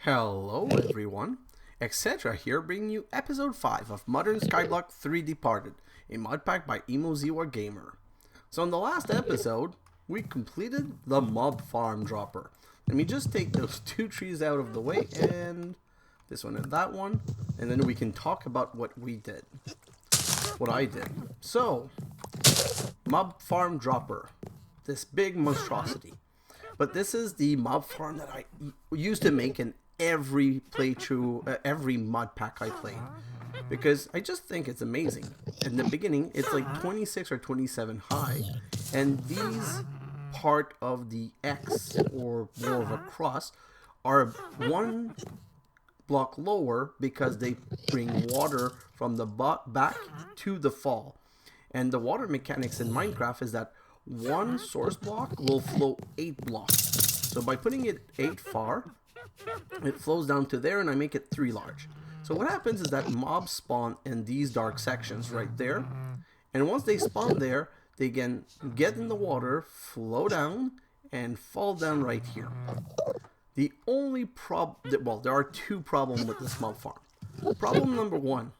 Hello everyone, xHedra here bringing you episode 5 of Modern Skyblock 3 Departed, a mod pack by Emoziwa Gamer. So in the last episode, we completed the mob farm dropper. Let me just take those two trees out of the way, and this one and that one, and then we can talk about what we did. What I did. So, mob farm dropper. This big monstrosity. But this is the mob farm that I used to make in every playthrough, every mod pack I played, because I just think it's amazing. In the beginning, it's like 26 or 27 high, and these part of the X, or more of a cross, are one block lower because they bring water from the back to the fall. And the water mechanics in Minecraft is that one source block will flow 8 blocks. So by putting it 8 far, it flows down to there, and I make it 3 large. So what happens is that mobs spawn in these dark sections right there, and once they spawn there, they can get in the water, flow down, and fall down right here. The only there are two problems with this mob farm. Problem number one,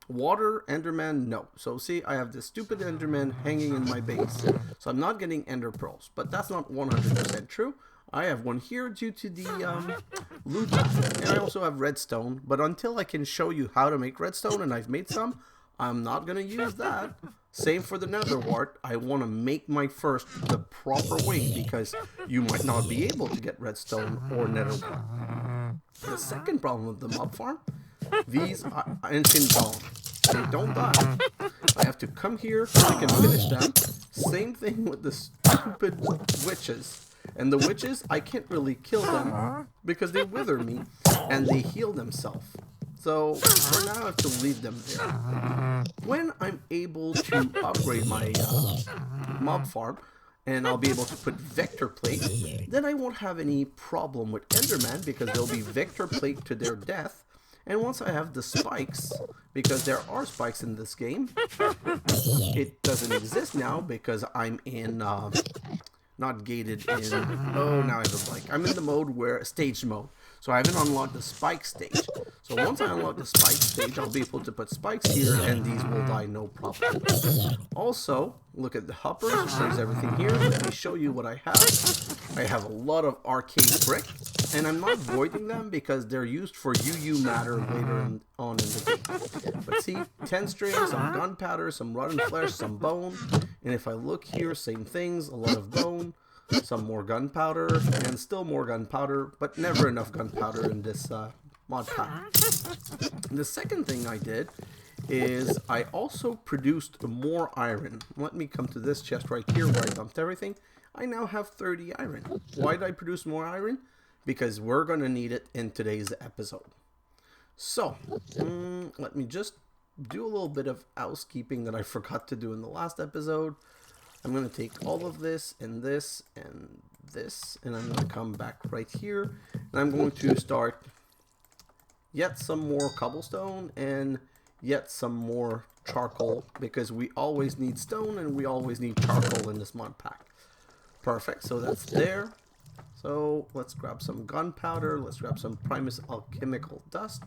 water, enderman, no. So see, I have this stupid enderman hanging in my base, so I'm not getting ender pearls, but that's not 100% true. I have one here due to the loot pack, and I also have redstone, but until I can show you how to make redstone, and I've made some, I'm not going to use that. Same for the nether wart. I want to make my first the proper way, because you might not be able to get redstone or nether wart. The second problem with the mob farm, these are ancient bones. They don't die. I have to come here so I can finish them. Same thing with the stupid witches. And the witches, I can't really kill them because they wither me and they heal themselves. So for now I have to leave them there. When I'm able to upgrade my mob farm, and I'll be able to put vector plate, then I won't have any problem with enderman, because they'll be vector plate to their death. And once I have the spikes, because there are spikes in this game, it doesn't exist now because I'm in not gated in, oh, now I have a blank. I'm in the mode where, stage mode. So I haven't unlocked the spike stage. So once I unlock the spike stage, I'll be able to put spikes here, and these will die no problem. Also, look at the hoppers. There's everything here. Let me show you what I have. I have a lot of arcade brick, and I'm not voiding them because they're used for UU matter later on in the game. But see, 10 string, some gunpowder, some rotten flesh, some bone. And if I look here, same things, a lot of bone, some more gunpowder, and still more gunpowder, but never enough gunpowder in this mod pack. The second thing I did is I also produced more iron. Let me come to this chest right here where I dumped everything. I now have 30 iron. Why did I produce more iron? Because we're going to need it in today's episode. So, let me just do a little bit of housekeeping that I forgot to do in the last episode. I'm going to take all of this, and this, and this, and I'm going to come back right here, and I'm going to start yet some more cobblestone and yet some more charcoal, because we always need stone and we always need charcoal in this mod pack. Perfect, so that's there. So let's grab some gunpowder, let's grab some Primus alchemical dust,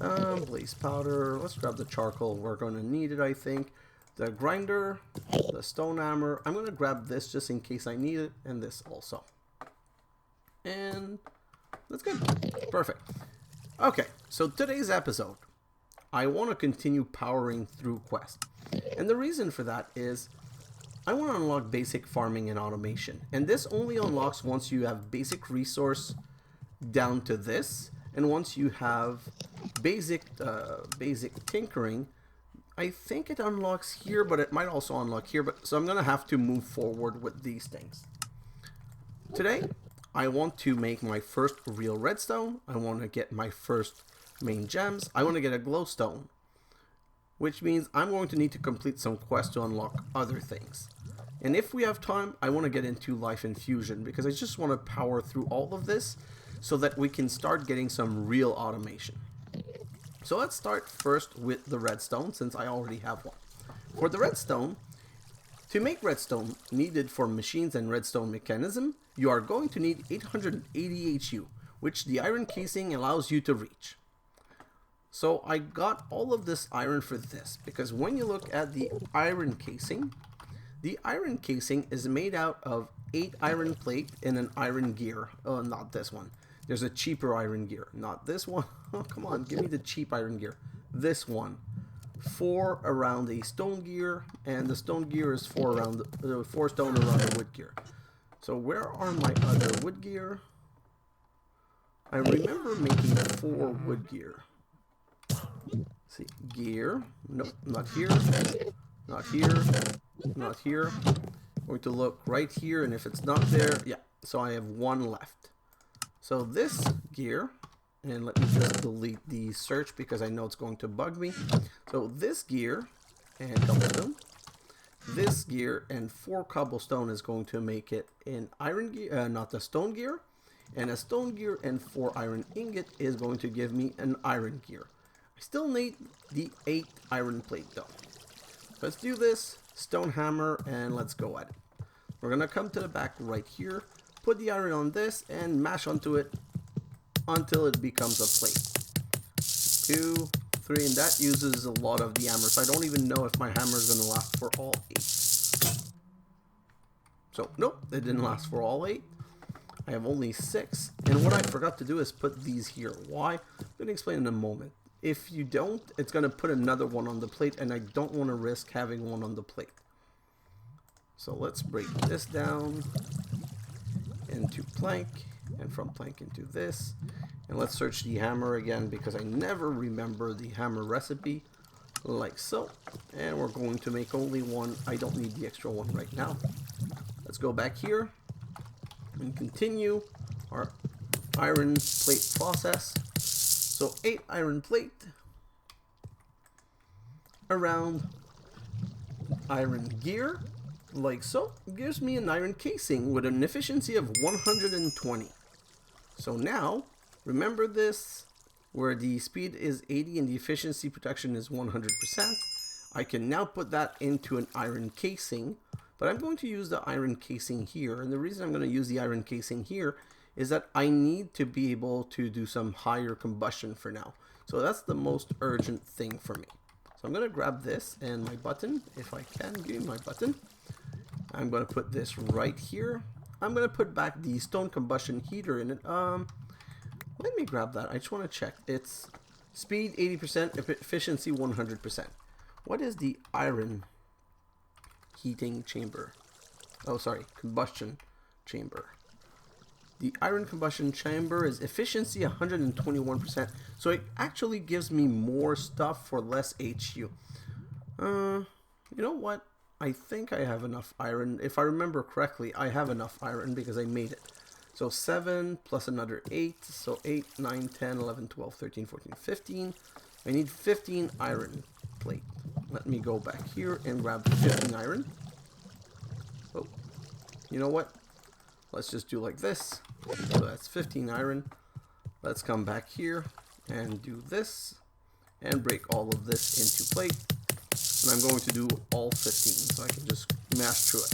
blaze powder, let's grab the charcoal, we're going to need it I think. The grinder, the stone hammer, I'm going to grab this just in case I need it, and this also. And that's good. Perfect. Okay, so today's episode, I want to continue powering through quests. And the reason for that is I want to unlock basic farming and automation. And this only unlocks once you have basic resource down to this. And once you have basic tinkering, I think it unlocks here, but it might also unlock here. So I'm going to have to move forward with these things. Today, I want to make my first real redstone. I want to get my first main gems. I want to get a glowstone, which means I'm going to need to complete some quests to unlock other things. And if we have time, I want to get into life infusion, because I just want to power through all of this so that we can start getting some real automation. So let's start first with the redstone, since I already have one. For the redstone, to make redstone needed for machines and redstone mechanism, you are going to need 880 HU, which the iron casing allows you to reach. So I got all of this iron for this, because when you look at the iron casing is made out of 8 iron plate and an iron gear. Oh, not this one. There's a cheaper iron gear. Not this one. Oh, come on, give me the cheap iron gear. This one. 4 around a stone gear, and the stone gear is 4 around 4 stone around the wood gear. So where are my other wood gear? I remember making 4 wood gear. See, gear. Nope, not here. Not here. Not here. I'm going to look right here, and if it's not there, yeah. So I have 1 left. So this gear, and let me just delete the search because I know it's going to bug me. So this gear and cobblestone, this gear and 4 cobblestone is going to make it an iron gear, not the stone gear, and a stone gear and 4 iron ingot is going to give me an iron gear. I still need the 8 iron plate though. Let's do this, stone hammer, and let's go at it. We're gonna come to the back right here, put the iron on this, and mash onto it until it becomes a plate. 2, 3, and that uses a lot of the hammer, so I don't even know if my hammer is gonna last for all 8. So, nope, it didn't last for all 8. I have only 6, and what I forgot to do is put these here. Why? I'm gonna explain in a moment. If you don't, it's going to put another one on the plate, and I don't want to risk having one on the plate. So let's break this down into plank, and from plank into this. And let's search the hammer again, because I never remember the hammer recipe, like so. And we're going to make only 1. I don't need the extra one right now. Let's go back here and continue our iron plate process. So 8 iron plate around iron gear, like so, gives me an iron casing with an efficiency of 120. So now, remember this, where the speed is 80 and the efficiency protection is 100%. I can now put that into an iron casing, but I'm going to use the iron casing here, and the reason I'm going to use the iron casing here is that I need to be able to do some higher combustion for now. So that's the most urgent thing for me. So I'm gonna grab this and my button, if I can, give me my button. I'm gonna put this right here. I'm gonna put back the stone combustion heater in it. Let me grab that, I just wanna check. It's speed 80%, efficiency 100%. What is the iron heating chamber? Oh, sorry, combustion chamber. The iron combustion chamber is efficiency 121%, so it actually gives me more stuff for less HU. You know what? I think I have enough iron. If I remember correctly, I have enough iron because I made it. So 7 plus another 8, so 8, 9, 10, 11, 12, 13, 14, 15. I need 15 iron plate. Let me go back here and grab 15 iron. Oh, you know what? Let's just do like this. So that's 15 iron. Let's come back here and do this and break all of this into plate. And I'm going to do all 15 so I can just mash through it.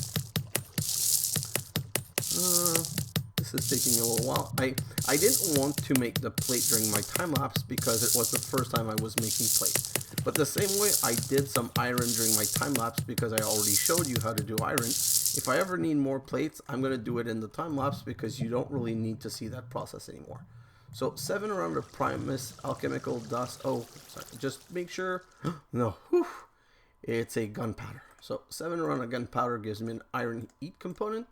This is taking a little while. I didn't want to make the plate during my time lapse because it was the first time I was making plate. But the same way I did some iron during my time lapse because I already showed you how to do iron. If I ever need more plates, I'm going to do it in the time lapse because you don't really need to see that process anymore. So 7 around the Primus alchemical dust. Oh, sorry. Just make sure. No. Whew. It's a gunpowder. So 7 around a gunpowder gives me an iron heat component.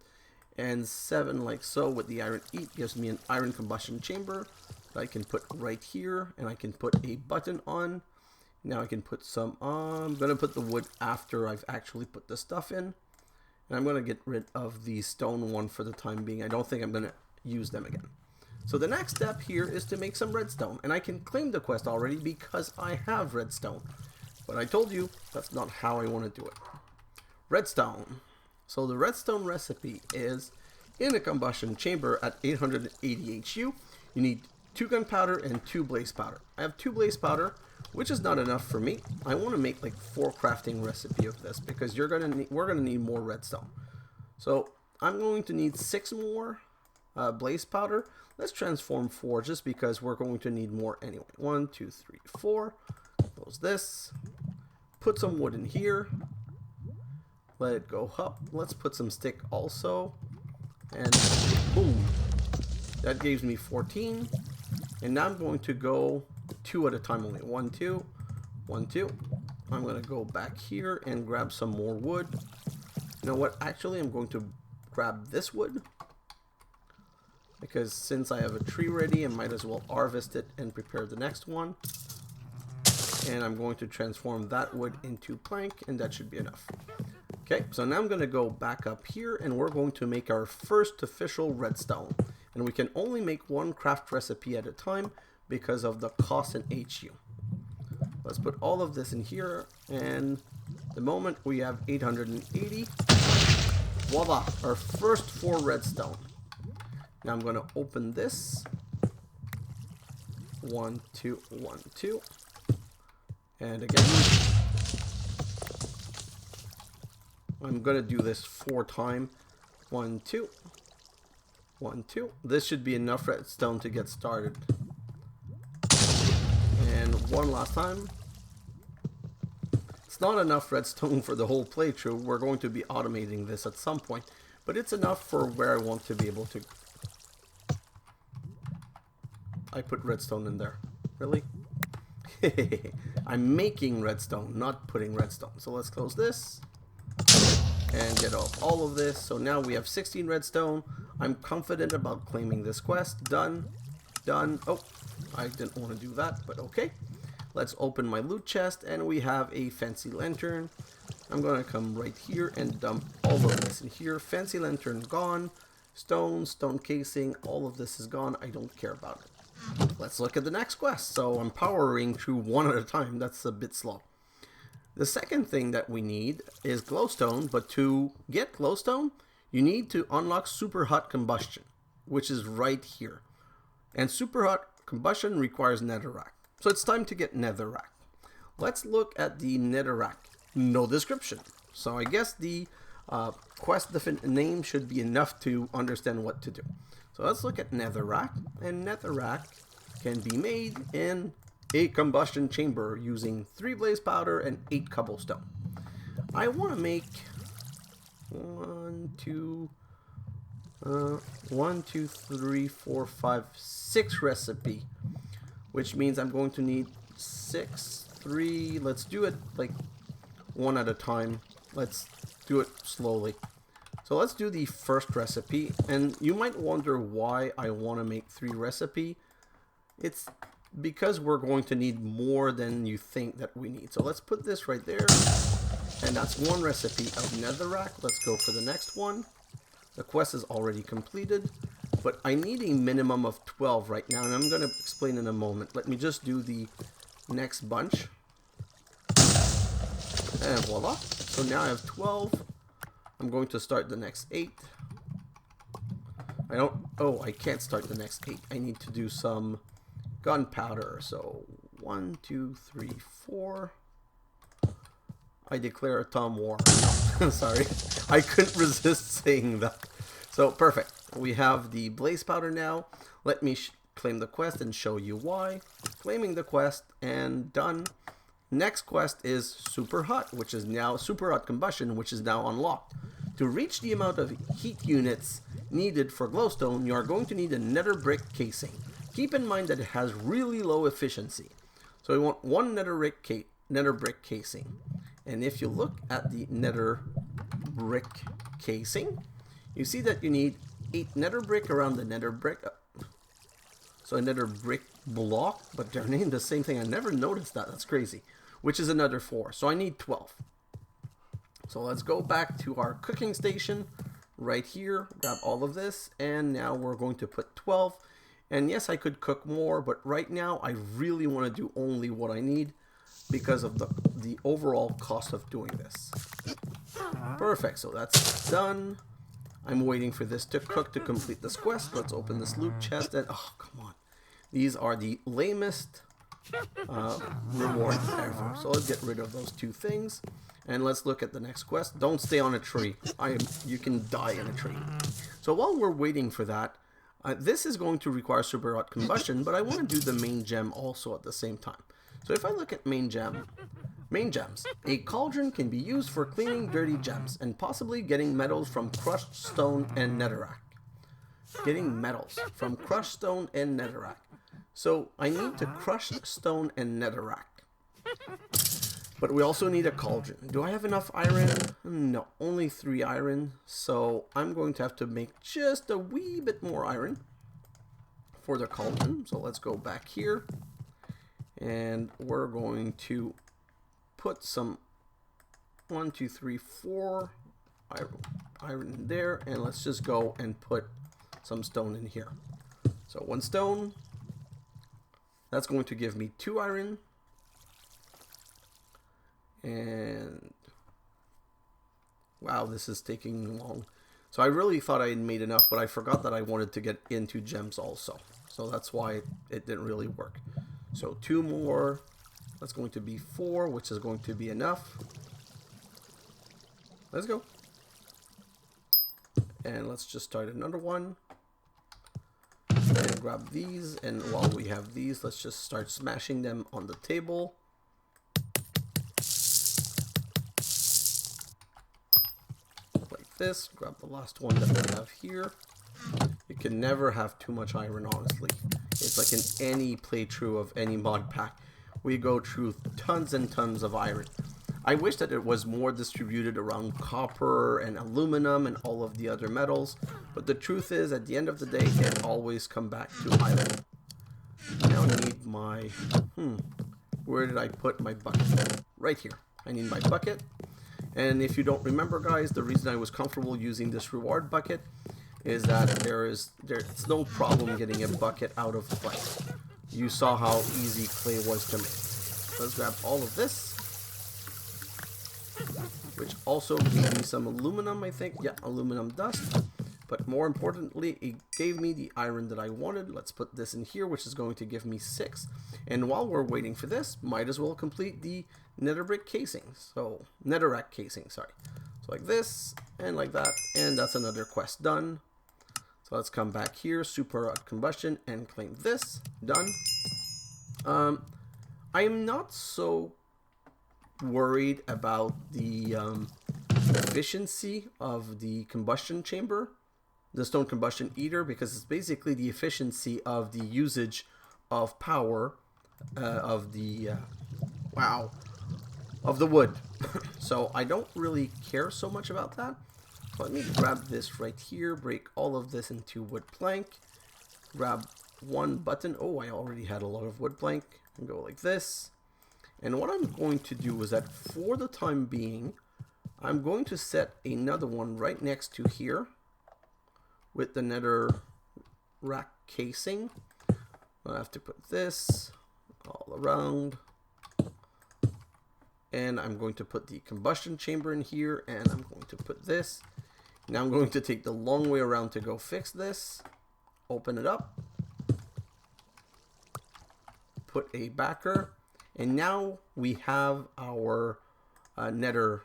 And 7 like so with the iron heat gives me an iron combustion chamber that I can put right here. And I can put a button on. Now I can put some on. I'm going to put the wood after I've actually put the stuff in. And I'm going to get rid of the stone one for the time being. I don't think I'm going to use them again. So the next step here is to make some redstone. And I can claim the quest already because I have redstone. But I told you that's not how I want to do it. Redstone. So the redstone recipe is in a combustion chamber at 880 HU. You need 2 gunpowder and 2 blaze powder. I have 2 blaze powder, which is not enough for me. I want to make like 4 crafting recipe of this because we're gonna need more redstone. So I'm going to need 6 more blaze powder. Let's transform 4 just because we're going to need more anyway. 1, 2, 3, 4. Close this. Put some wood in here. Let it go up. Let's put some stick also. And boom. That gives me 14. And now I'm going to go 2 at a time only. 1, 2. 1, 2. I'm going to go back here and grab some more wood. You know what? Actually, I'm going to grab this wood. Because since I have a tree ready, I might as well harvest it and prepare the next one. And I'm going to transform that wood into plank, and that should be enough. Okay, so now I'm going to go back up here, and we're going to make our first official redstone. And we can only make one craft recipe at a time because of the cost in HU. Let's put all of this in here, and the moment we have 880. Voila, our first 4 redstone. Now I'm going to open this. 1, 2, 1, 2. And again, I'm going to do this 4 times. 1, 2. 1, 2. This should be enough redstone to get started. And one last time. It's not enough redstone for the whole playthrough. We're going to be automating this at some point. But it's enough for where I want to be able to. I put redstone in there. Really? I'm making redstone, not putting redstone. So let's close this. And get off all of this. So now we have 16 redstone. I'm confident about claiming this quest. Done. Done. Oh, I didn't want to do that, but okay. Let's open my loot chest, and we have a fancy lantern. I'm going to come right here and dump all of this in here. Fancy lantern gone. Stone, stone casing, all of this is gone. I don't care about it. Let's look at the next quest. So I'm powering through one at a time. That's a bit slow. The second thing that we need is glowstone, but to get glowstone, you need to unlock super hot combustion, which is right here. And super hot combustion requires netherrack. So it's time to get netherrack. Let's look at the netherrack. No description. So I guess the quest name should be enough to understand what to do. So let's look at netherrack, and netherrack can be made in a combustion chamber using 3 blaze powder and 8 cobblestone. I want to make 1, 2, 3, 4, 5, 6 recipe, which means I'm going to need 6, 3. Let's do it like one at a time. Let's do it slowly. So let's do the first recipe, and you might wonder why I want to make 3 recipe. It's because we're going to need more than you think that we need. So let's put this right there, and that's 1 recipe of netherrack. Let's go for the next one. The quest is already completed, but I need a minimum of 12 right now, and I'm going to explain in a moment. Let me just do the next bunch, and voila. So now I have 12. I'm going to start the next 8. I can't start the next 8. I need to do some gunpowder. So 1, 2, 3, 4. I declare a Tom war. Sorry, I couldn't resist saying that. So perfect. We have the blaze powder now. Let me claim the quest and show you why. Claiming the quest and done. Next quest is super hot, which is now super hot combustion, which is now unlocked. To reach the amount of heat units needed for glowstone, you are going to need a nether brick casing. Keep in mind that it has really low efficiency. So we want 1 nether brick casing. And if you look at the nether brick casing, you see that you need 8 nether brick around the nether brick. So a nether brick block, but they're named the same thing. I never noticed that. That's crazy. Which is another 4. So I need 12. So let's go back to our cooking station right here, grab all of this, and now we're going to put 12. And yes, I could cook more, but right now I really want to do only what I need because of the overall cost of doing this. Perfect, so that's done. I'm waiting for this to cook to complete this quest. Let's open this loot chest, and oh, come on. These are the lamest rewards ever. So let's get rid of those 2 things. And let's look at the next quest. Don't stay on a tree. You can die in a tree. So while we're waiting for that, This is going to require super hot combustion, but I want to do the main gem also at the same time. So if I look at main gems, a cauldron can be used for cleaning dirty gems and possibly getting metals from crushed stone and netherrack. So I need to crush stone and netherrack. But we also need a cauldron. Do I have enough iron? No, only 3 iron. So I'm going to have to make just a wee bit more iron for the cauldron. So let's go back here. And we're going to put some 1, 2, 3, 4 iron in there. And let's just go and put some stone in here. So 1 stone. That's going to give me 2 iron. And wow, this is taking long. So I really thought I had made enough, but I forgot that I wanted to get into gems also. So that's why it didn't really work. So 2 more. That's going to be 4, which is going to be enough. Let's go. And let's just start another one. And grab these. And while we have these, let's just start smashing them on the table. Like this. Grab the last one that we have here. You can never have too much iron, honestly. It's like in any playthrough of any mod pack. We go through tons and tons of iron. I wish that it was more distributed around copper and aluminum and all of the other metals. But the truth is, at the end of the day, it always comes back to iron. Now I need my... where did I put my bucket? Right here. I need my bucket. And if you don't remember, guys, the reason I was comfortable using this reward bucket is that there's no problem getting a bucket out of clay. You saw how easy clay was to make. Let's grab all of this, which also gave me some aluminum, I think. Yeah, aluminum dust. But more importantly, it gave me the iron that I wanted. Let's put this in here, which is going to give me 6. And while we're waiting for this, might as well complete the netherrack casing. So, netherrack casing, sorry. So like this, and like that, and that's another quest done. So let's come back here, super hot combustion, and claim this. Done. I am not so worried about the efficiency of the combustion chamber, the stone combustion eater, because it's basically the efficiency of the usage of power of the of the wood. So I don't really care so much about that. Let me grab this right here, break all of this into wood plank, grab 1 button. Oh, I already had a lot of wood plank, and go like this. And what I'm going to do is that for the time being, I'm going to set another one right next to here with the netherrack casing. I have to put this all around. And I'm going to put the combustion chamber in here, and I'm going to put this. Now I'm going to take the long way around to go fix this. Open it up. Put a backer. And now we have our nether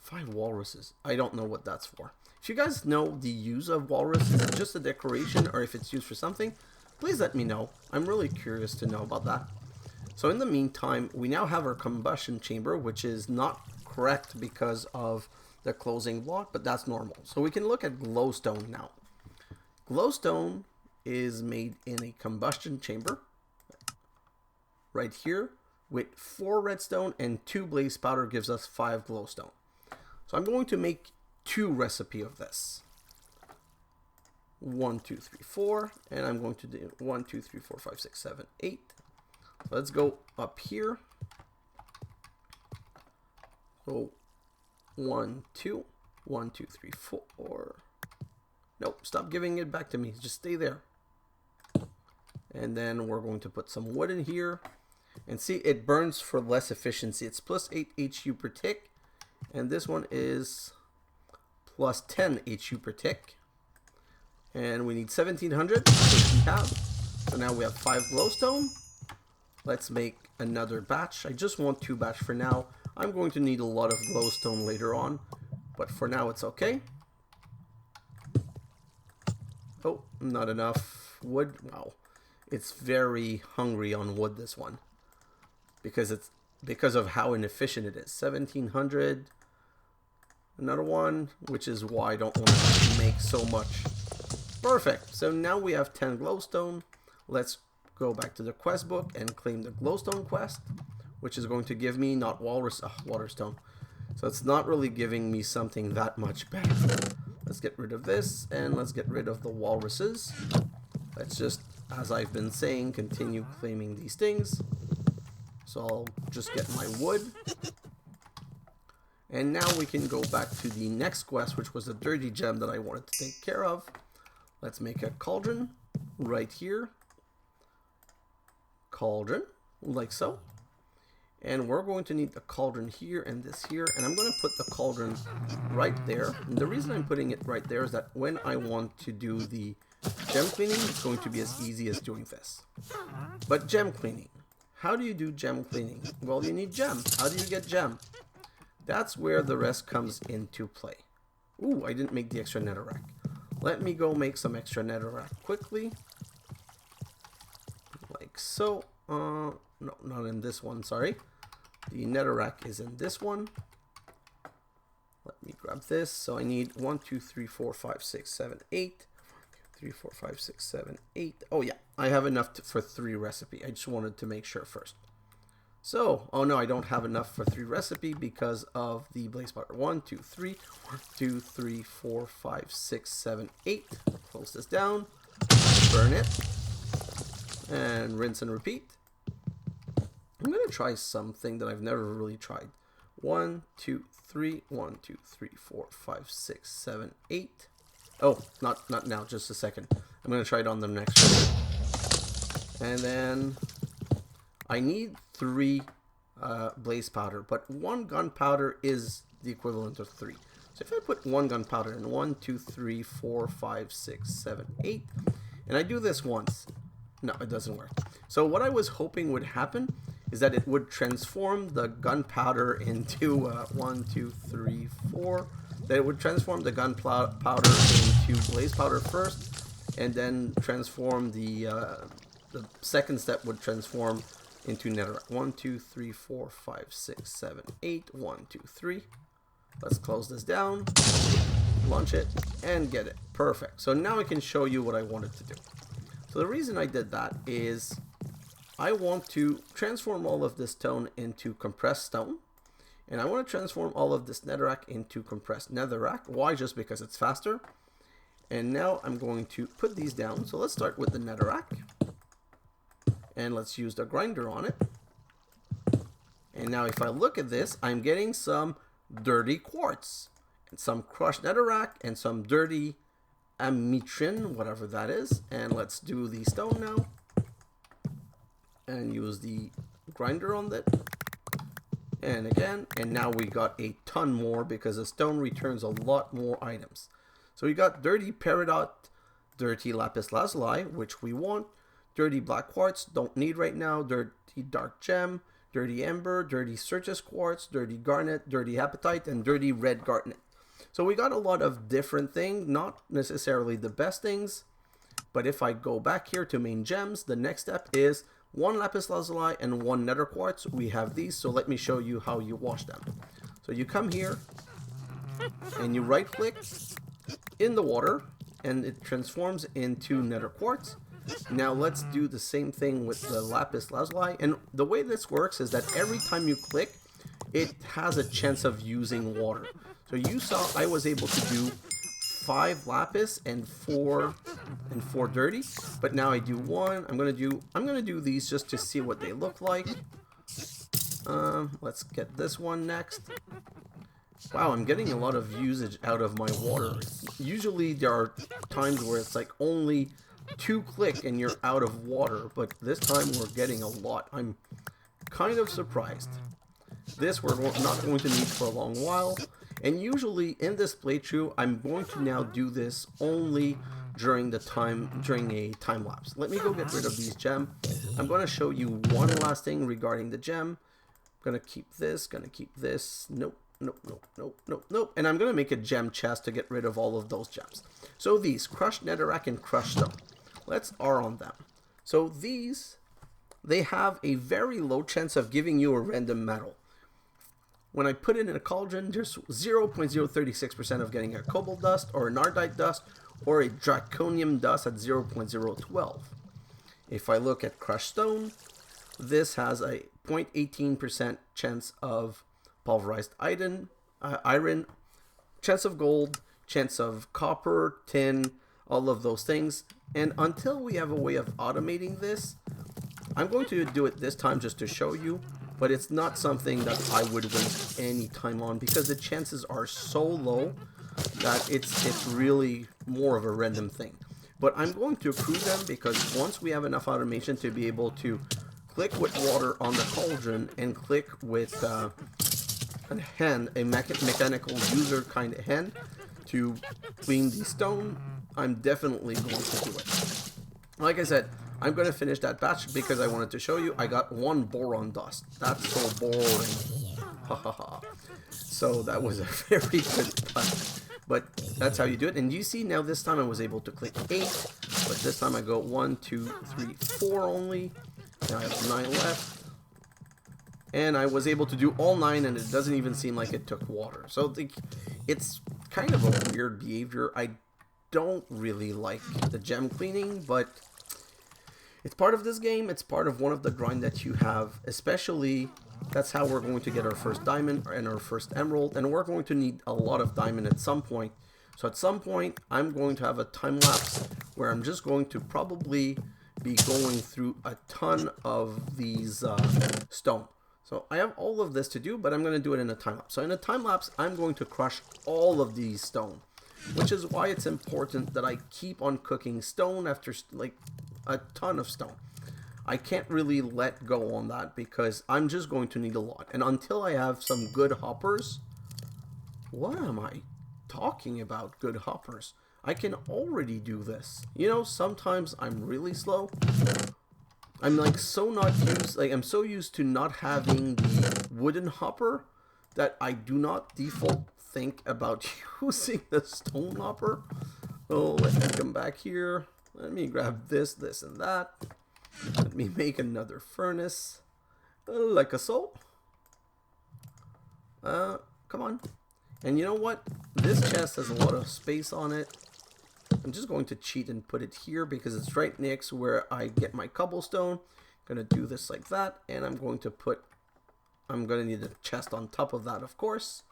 5 walruses. I don't know what that's for. If you guys know the use of walrus, is it just a decoration or if it's used for something, please let me know. I'm really curious to know about that. So in the meantime, we now have our combustion chamber, which is not correct because of the closing block, but that's normal. So we can look at glowstone now. Glowstone is made in a combustion chamber right here with 4 redstone and 2 blaze powder gives us 5 glowstone. So I'm going to make 2 recipes of this. 1, 2, 3, 4, and I'm going to do 1, 2, 3, 4, 5, 6, 7, 8. So let's go up here. So 1, 2, 1, 2, 3, 4. Nope, stop giving it back to me. Just stay there. And then we're going to put some wood in here. And see, it burns for less efficiency. It's plus 8 HU per tick. And this one is plus 10 HU per tick. And we need 1700, which we have. So now we have 5 glowstone. Let's make another batch. I just want 2 batch for now. I'm going to need a lot of glowstone later on, but for now it's okay. Oh, not enough wood. Wow. It's very hungry on wood, this one. Because of how inefficient it is. 1700. Another one, which is why I don't want to make so much. Perfect. So now we have 10 glowstone. Let's go back to the quest book and claim the glowstone quest, which is going to give me not waterstone. So it's not really giving me something that much better. Let's get rid of this, and let's get rid of the walruses. Let's just, as I've been saying, continue claiming these things. So I'll just get my wood. And now we can go back to the next quest, which was the dirty gem that I wanted to take care of. Let's make a cauldron right here. Cauldron, like so. And we're going to need the cauldron here and this here. And I'm going to put the cauldron right there. And the reason I'm putting it right there is that when I want to do the gem cleaning, it's going to be as easy as doing this. But gem cleaning. How do you do gem cleaning? Well, you need gem. How do you get gem? That's where the rest comes into play. Ooh, I didn't make the extra netherrack. Let me go make some extra netherrack quickly. Like so. No, not in this one, sorry. The netherrack is in this one. Let me grab this. So I need 1, 2, 3, 4, 5, 6, 7, 8. 3, 4, 5, 6, 7, 8. Oh yeah, I have enough for 3 recipe. I just wanted to make sure first. So, oh no, I don't have enough for 3 recipe because of the blaze powder. 1, 2, 3, 1, 2, 3, 4, 5, 6, 7, 8. Close this down. Burn it. And rinse and repeat. I'm going to try something that I've never really tried. 1, 2, 3, 1, 2, 3, 4, 5, 6, 7, 8. Oh, not now, just a second. I'm going to try it on the next one. And then I need 3 blaze powder, but 1 gunpowder is the equivalent of 3. So if I put 1 gunpowder in 1, 2, 3, 4, 5, 6, 7, 8, and I do this once, no, it doesn't work. So what I was hoping would happen is that it would transform the gunpowder into 1, 2, 3, 4. That it would transform the gunpowder into blaze powder first, and then transform the second step would transform into netherrack. 1, 2, 3, 4, 5, 6, 7, 8. 1, 2, 3. Let's close this down, launch it, and get it. Perfect. So now I can show you what I wanted to do. So the reason I did that is I want to transform all of this stone into compressed stone. And I want to transform all of this netherrack into compressed netherrack. Why? Just because it's faster. And now I'm going to put these down. So let's start with the netherrack. And let's use the grinder on it. And now if I look at this, I'm getting some dirty quartz. And some crushed netherrack and some dirty ametrin, whatever that is. And let's do the stone now. And use the grinder on it. And again, and now we got a ton more because the stone returns a lot more items. So we got dirty peridot, dirty lapis lazuli, which we want, dirty black quartz, don't need right now, dirty dark gem, dirty ember, dirty Syrtis quartz, dirty garnet, dirty apatite, and dirty red garnet. So we got a lot of different things, not necessarily the best things, but if I go back here to main gems, the next step is 1 lapis lazuli and 1 nether quartz. We have these, so let me show you how you wash them. So you come here and you right click in the water and it transforms into nether quartz. Now let's do the same thing with the lapis lazuli, and the way this works is that every time you click it has a chance of using water. So you saw I was able to do 5 lapis and 4 dirty, but now I do 1. I'm gonna do these just to see what they look like. Let's get this one next. Wow, I'm getting a lot of usage out of my water. Usually there are times where it's like only 2 click and you're out of water, but this time we're getting a lot. I'm kind of surprised. This we're not going to need for a long while. And usually in this playthrough, I'm going to now do this only during a time lapse. Let me go get rid of these gems. I'm going to show you one last thing regarding the gem. Gonna keep this, nope. nope. And I'm going to make a gem chest to get rid of all of those gems. So these, crushed netherrack and crushed stone. Let's R on them. So these, they have a very low chance of giving you a random metal. When I put it in a cauldron, there's 0.036% of getting a cobalt dust or a nardite dust or a draconium dust at 0.012. If I look at crushed stone, this has a 0.18% chance of pulverized iron, chance of gold, chance of copper, tin, all of those things. And until we have a way of automating this, I'm going to do it this time just to show you, but it's not something that I would waste any time on because the chances are so low that it's really more of a random thing. But I'm going to accrue them because once we have enough automation to be able to click with water on the cauldron and click with a hand, a mechanical user kind of hand to clean the stone, I'm definitely going to do it. Like I said, I'm going to finish that batch because I wanted to show you I got 1 boron dust. That's so boring. So that was a very good pun. But that's how you do it. And you see now this time I was able to click 8. But this time I go 1, 2, 3, 4 only. Now I have 9 left. And I was able to do all 9 and it doesn't even seem like it took water. So it's kind of a weird behavior. I don't really like the gem cleaning, but it's part of this game. It's part of one of the grind that you have, especially that's how we're going to get our first diamond and our first emerald, and we're going to need a lot of diamond at some point. So at some point, I'm going to have a time lapse where I'm just going to probably be going through a ton of these stone. So I have all of this to do, but I'm going to do it in a time lapse. So in a time lapse, I'm going to crush all of these stone, which is why it's important that I keep on cooking stone after like a ton of stone. I can't really let go on that because I'm just going to need a lot. And until I have some good hoppers, what am I talking about, good hoppers? I can already do this. You know, sometimes I'm really slow. I'm like so not used, like I'm so used to not having the wooden hopper that I do not default think about using the stone hopper. So let me come back here. Let me grab this, this, and that. Let me make another furnace, like a so. Come on. And you know what? This chest has a lot of space on it. I'm just going to cheat and put it here because it's right next where I get my cobblestone. I'm going to do this like that, and I'm going to need a chest on top of that, of course.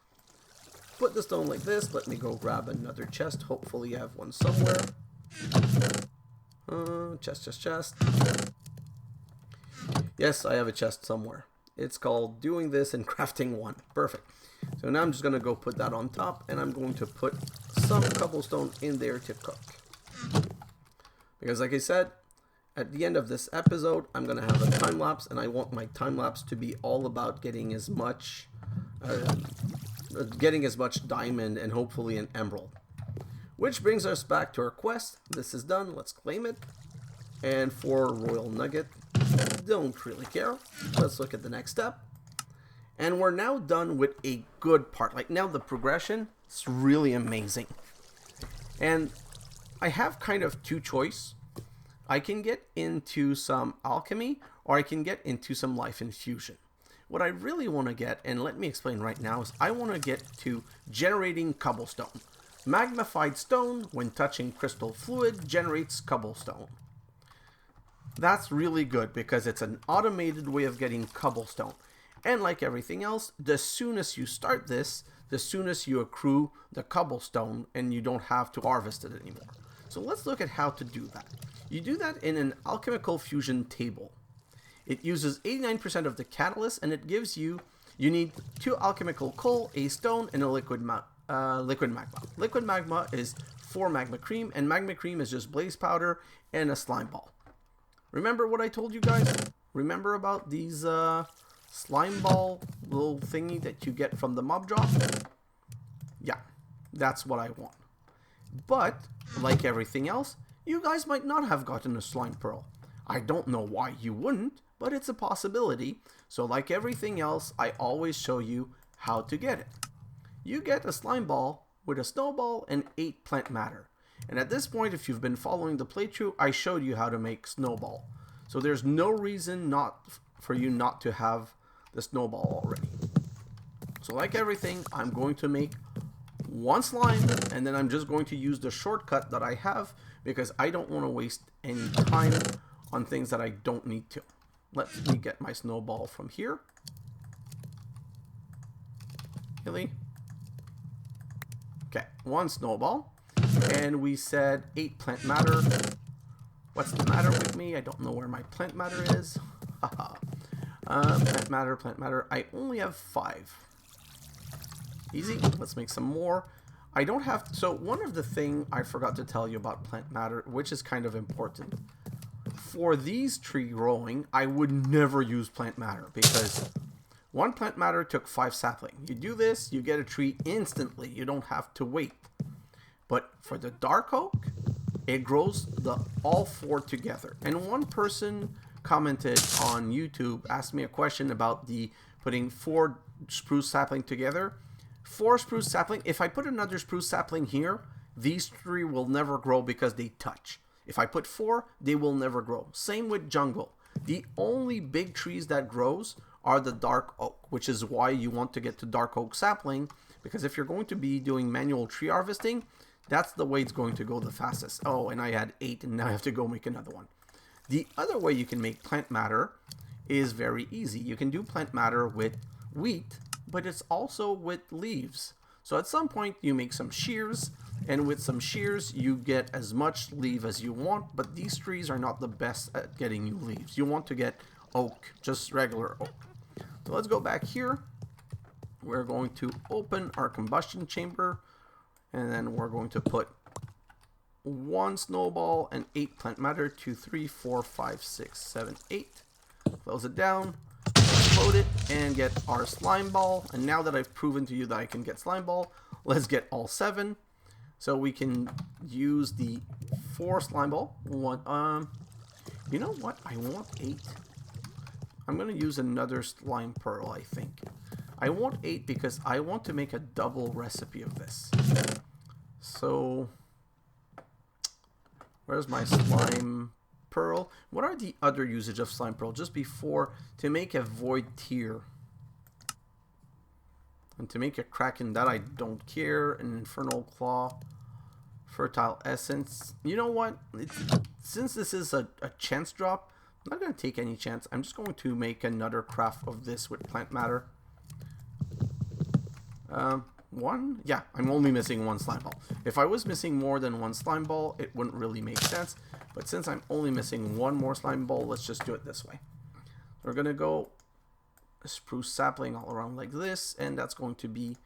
Put the stone like this. Let me go grab another chest. Hopefully I have one somewhere. Chest. Yes, I have a chest somewhere. It's called doing this and crafting 1. Perfect. So now I'm just going to go put that on top, and I'm going to put some cobblestone in there to cook. Because like I said, at the end of this episode, I'm going to have a time lapse, and I want my time lapse to be all about getting as much diamond and hopefully an emerald. Which brings us back to our quest. This is done. Let's claim it. And for Royal Nugget, don't really care. Let's look at the next step. And we're now done with a good part. Like now the progression is really amazing. And I have kind of two choices. I can get into some alchemy or I can get into some life infusion. What I really want to get, and let me explain right now, is I want to get to generating cobblestone. Magnified stone, when touching crystal fluid, generates cobblestone. That's really good because it's an automated way of getting cobblestone. And like everything else, the soonest you start this, the soonest you accrue the cobblestone and you don't have to harvest it anymore. So let's look at how to do that. You do that in an alchemical fusion table. It uses 89% of the catalyst, and it gives you need 2 alchemical coal, a stone, and a liquid magma. Liquid magma is 4 magma cream, and magma cream is just blaze powder and a slime ball. Remember what I told you guys? Remember about these slime ball little thingy that you get from the mob drop? Yeah, that's what I want. But, like everything else, you guys might not have gotten a slime pearl. I don't know why you wouldn't, but it's a possibility. So like everything else, I always show you how to get it. you get a slime ball with a snowball and 8 plant matter. And at this point, if you've been following the playthrough, I showed you how to make snowball. So there's no reason for you not to have the snowball already. So like everything, I'm going to make one slime, and then I'm just going to use the shortcut that I have because I don't want to waste any time on things that I don't need to. Let me get my snowball from here. Really? Okay, one snowball. And we said 8 plant matter. What's the matter with me? I don't know where my plant matter is. Plant matter. I only have 5. Easy. Let's make some more. I don't have... So one of the thing I forgot to tell you about plant matter, which is kind of important. For these tree growing, I would never use plant matter because 1 plant matter took 5 sapling. You do this, you get a tree instantly. You don't have to wait. But for the dark oak, it grows all 4 together. And one person commented on YouTube, asked me a question about the putting 4 spruce sapling together. 4 spruce sapling, if I put another spruce sapling here, these 3 will never grow because they touch. If I put 4, they will never grow. Same with jungle. The only big trees that grows are the dark oak, which is why you want to get to dark oak sapling, because if you're going to be doing manual tree harvesting, that's the way it's going to go the fastest. Oh, and I had 8, and now I have to go make another one. The other way you can make plant matter is very easy. You can do plant matter with wheat, but it's also with leaves. So at some point, you make some shears, and with some shears, you get as much leaf as you want, but these trees are not the best at getting you leaves. You want to get oak, just regular oak. So let's go back here. We're going to open our combustion chamber. And then we're going to put 1 snowball and 8 plant matter. 2, 3, 4, 5, 6, 7, 8. Close it down. Explode it and get our slime ball. And now that I've proven to you that I can get slime ball, let's get all 7. So we can use the 4 slime ball. You know what? I want 8. I'm going to use another slime pearl, I think. I want 8 because I want to make a double recipe of this. So, where's my slime pearl? What are the other usage of slime pearl? Just before, to make a void tier. And to make a kraken, that I don't care. An infernal claw. Fertile essence. You know what? Since this is a chance drop, I'm not going to take any chance. I'm just going to make another craft of this with plant matter. 1? Yeah, I'm only missing 1 slime ball. If I was missing more than 1 slime ball, it wouldn't really make sense. But since I'm only missing 1 more slime ball, let's just do it this way. We're going to go spruce sapling all around like this, and that's going to be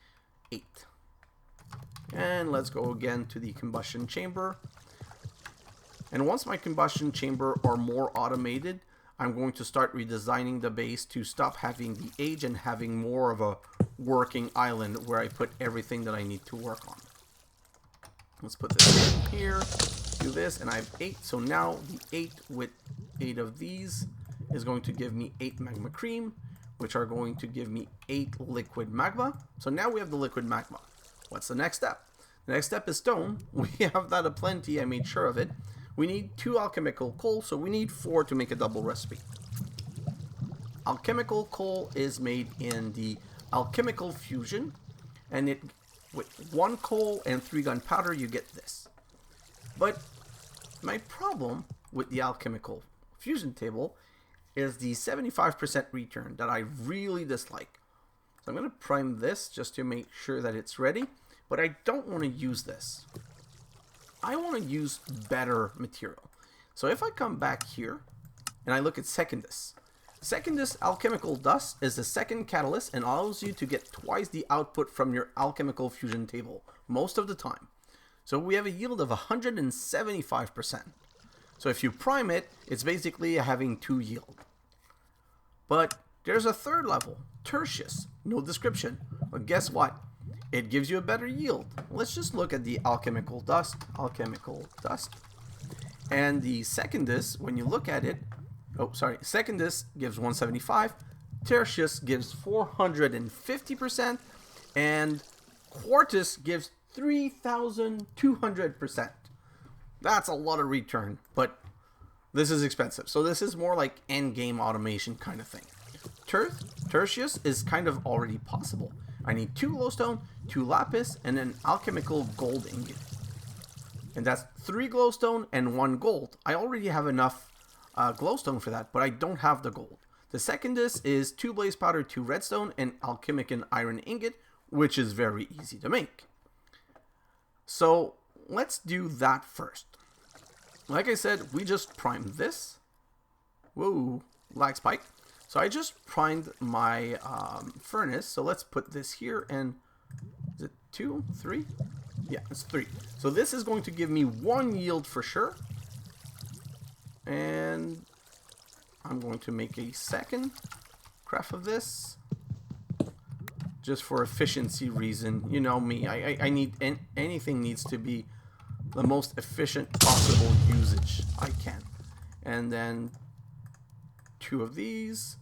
8. And let's go again to the combustion chamber. And once my combustion chamber are more automated, I'm going to start redesigning the base to stop having the age and having more of a working island where I put everything that I need to work on. Let's put this in here, do this, and I have 8. So now the 8 with 8 of these is going to give me 8 magma cream, which are going to give me 8 liquid magma. So now we have the liquid magma. What's the next step? The next step is stone. We have that aplenty, I made sure of it. We need 2 alchemical coal, so we need 4 to make a double recipe. Alchemical coal is made in the alchemical fusion, and it with 1 coal and 3 gunpowder you get this. But my problem with the alchemical fusion table is the 75% return that I really dislike. So I'm going to prime this just to make sure that it's ready, but I don't want to use this. I want to use better material. So if I come back here and I look at Secondus. Secondus alchemical dust is the second catalyst and allows you to get twice the output from your alchemical fusion table most of the time. So we have a yield of 175%. So if you prime it, it's basically having 2 yield. But there's a third level, Tertius, no description. But guess what? It gives you a better yield. Let's just look at the alchemical dust. And the Secondus, when you look at it, Secondus gives 175, Tertius gives 450%, and Quartz gives 3,200%. That's a lot of return, but this is expensive. So this is more like end game automation kind of thing. Tertius is kind of already possible. I need 2 glowstone, 2 lapis, and an alchemical gold ingot. And that's 3 glowstone and 1 gold. I already have enough glowstone for that, but I don't have the gold. The second is 2 blaze powder, 2 redstone, and alchemic and iron ingot, which is very easy to make. So let's do that first. Like I said, we just primed this. Whoa, lag spike. So I just primed my furnace. So let's put this here, and is it 2, 3? Yeah, it's 3. So this is going to give me 1 yield for sure. And I'm going to make a second craft of this. Just for efficiency reason. You know me, I need, anything needs to be the most efficient possible usage I can. And then 2 of these.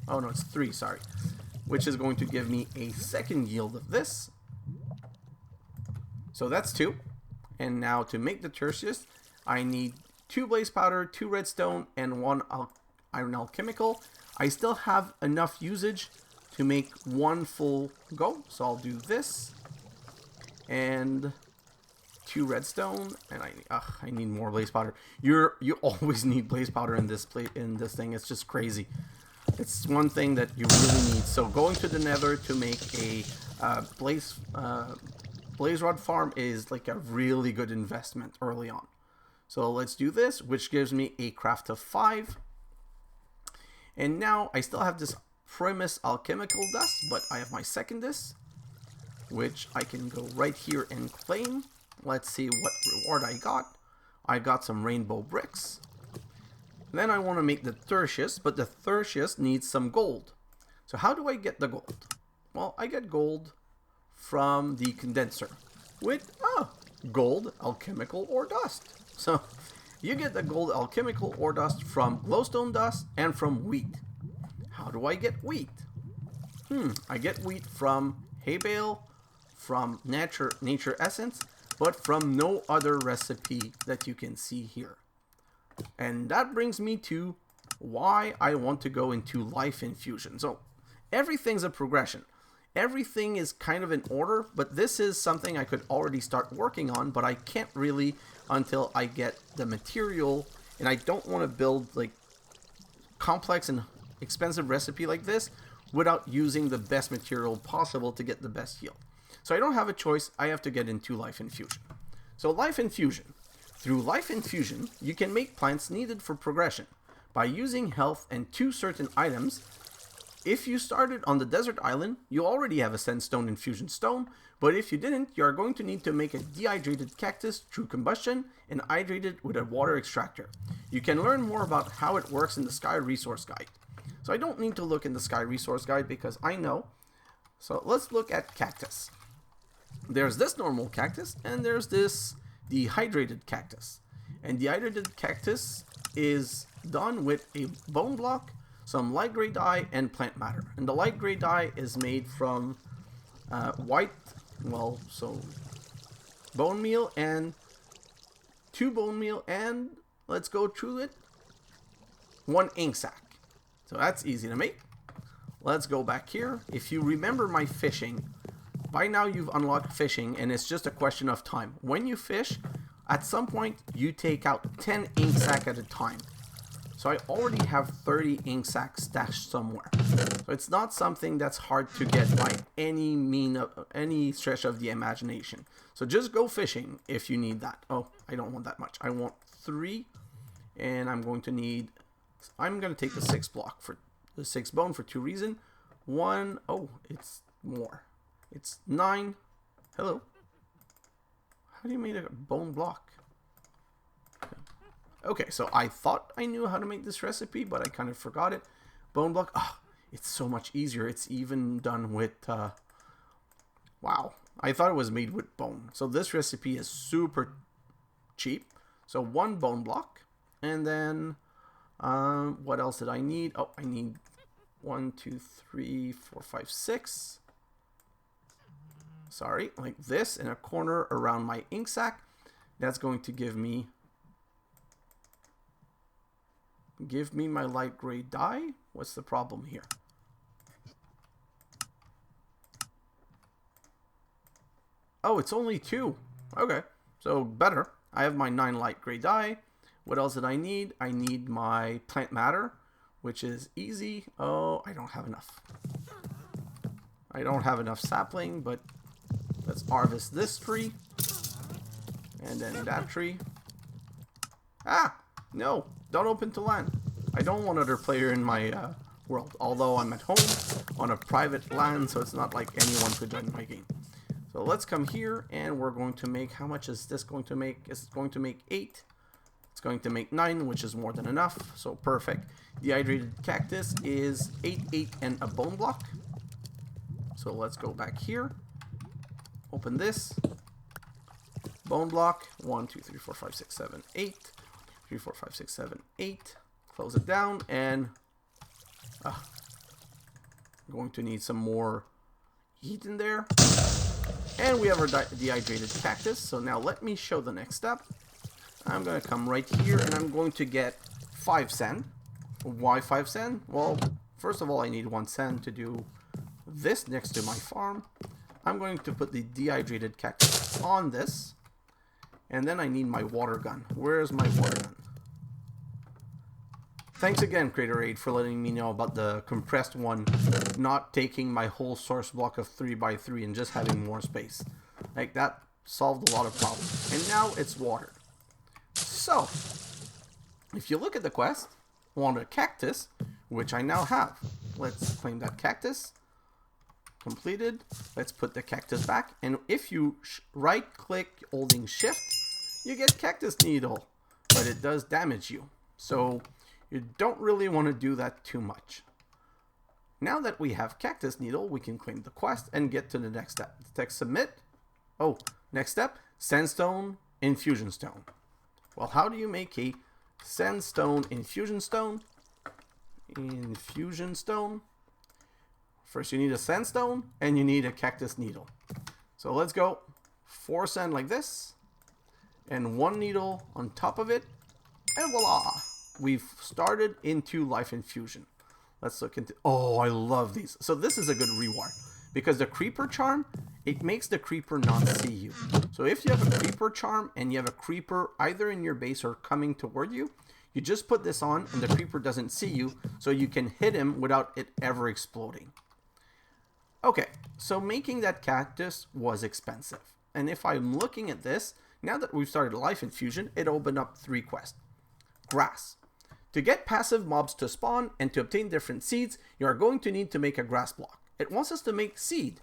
Oh no, it's 3, sorry. Which is going to give me a second yield of this. So that's 2. And now to make the tertius, I need 2 blaze powder, 2 redstone, and 1 iron alchemical. I still have enough usage to make 1 full go. So I'll do this. And 2 redstone, and I need more blaze powder. You always need blaze powder in this thing. It's just crazy. It's one thing that you really need. So going to the Nether to make a blaze rod farm is like a really good investment early on. So let's do this, which gives me a craft of 5. And now I still have this premise alchemical dust, but I have my second disc, which I can go right here and claim. Let's see what reward I got. I got some rainbow bricks. Then I want to make the tertius, but the tertius needs some gold. So how do I get the gold? Well, I get gold from the condenser with gold, alchemical, or dust. So you get the gold alchemical ore dust from glowstone dust and from wheat. How do I get wheat? I get wheat from hay bale, from nature essence, but from no other recipe that you can see here. And that brings me to why I want to go into life infusion. So everything's a progression. Everything is kind of in order, but this is something I could already start working on, but I can't really until I get the material, and I don't want to build like complex and expensive recipe like this without using the best material possible to get the best yield. So I don't have a choice. I have to get into life infusion. So life infusion. Through life infusion, you can make plants needed for progression by using health and 2 certain items. If you started on the desert island, you already have a sandstone infusion stone, but if you didn't, you are going to need to make a dehydrated cactus through combustion and hydrate it with a water extractor. You can learn more about how it works in the Sky Resource Guide. So I don't need to look in the Sky Resource Guide because I know. So let's look at cactus. There's this normal cactus and there's this dehydrated cactus. And dehydrated cactus is done with a bone block, some light gray dye, and plant matter. And the light gray dye is made from bone meal and 2 bone meal, and let's go through it, 1 ink sac. So that's easy to make. Let's go back here. If you remember my fishing, by now you've unlocked fishing, and it's just a question of time. When you fish, at some point you take out 10 ink sac at a time. So I already have 30 ink sacs stashed somewhere. So it's not something that's hard to get by any stretch of the imagination. So just go fishing if you need that. Oh, I don't want that much. I want 3, and I'm going to take the 6 block for the 6 bone for 2 reasons. 1, oh, it's more. It's 9. Hello. How do you make a bone block? Okay, so I thought I knew how to make this recipe, but I kind of forgot it. Bone block. Oh, it's so much easier. It's even done with... wow. I thought it was made with bone. So this recipe is super cheap. So 1 bone block. And then... what else did I need? Oh, I need 1, 2, 3, 4, 5, 6. sorry, like this in a corner around my ink sac. That's going to give me my light gray dye. What's the problem here? Oh, it's only 2. Okay, so better. I have my 9 light gray dye. What else did I need? I need my plant matter, which is easy. Oh, I don't have enough. I don't have enough sapling, but let's harvest this tree. And then that tree. Ah! No! Don't open to LAN. I don't want another player in my world. Although I'm at home on a private LAN, so it's not like anyone could join my game. So let's come here, and we're going to make... How much is this going to make? It's going to make 8. It's going to make 9, which is more than enough. So perfect. Dehydrated cactus is 8, 8, and a bone block. So let's go back here. Open this. Bone block. 1, 2, 3, 4, 5, 6, 7, 8. 3, 4, 5, 6, 7, 8. Close it down, and I'm going to need some more heat in there. And we have our dehydrated cactus. So now let me show the next step. I'm going to come right here, and I'm going to get 5 sand. Why 5 sand? Well, first of all, I need 1 sand to do this next to my farm. I'm going to put the dehydrated cactus on this. And then I need my water gun. Where's my water gun? Thanks again, Creator Aid, for letting me know about the compressed one not taking my whole source block of 3x3 and just having more space. Like, that solved a lot of problems. And now it's watered. So, if you look at the quest, want a cactus, which I now have. Let's claim that cactus. Completed. Let's put the cactus back. And if you right-click holding shift, you get cactus needle. But it does damage you. So... you don't really want to do that too much. Now that we have cactus needle, we can claim the quest and get to the next step. Text submit. Oh, next step, sandstone infusion stone. Well, how do you make a sandstone infusion stone? Infusion stone. First you need a sandstone and you need a cactus needle. So let's go. 4 sand like this and 1 needle on top of it, and voila! We've started into life infusion. Let's look into... oh, I love these. So this is a good reward. Because the creeper charm, it makes the creeper not see you. So if you have a creeper charm and you have a creeper either in your base or coming toward you, you just put this on and the creeper doesn't see you. So you can hit him without it ever exploding. Okay, so making that cactus was expensive. And if I'm looking at this, now that we've started life infusion, it opened up 3 quests. Grass. To get passive mobs to spawn and to obtain different seeds, you are going to need to make a grass block. It wants us to make seed.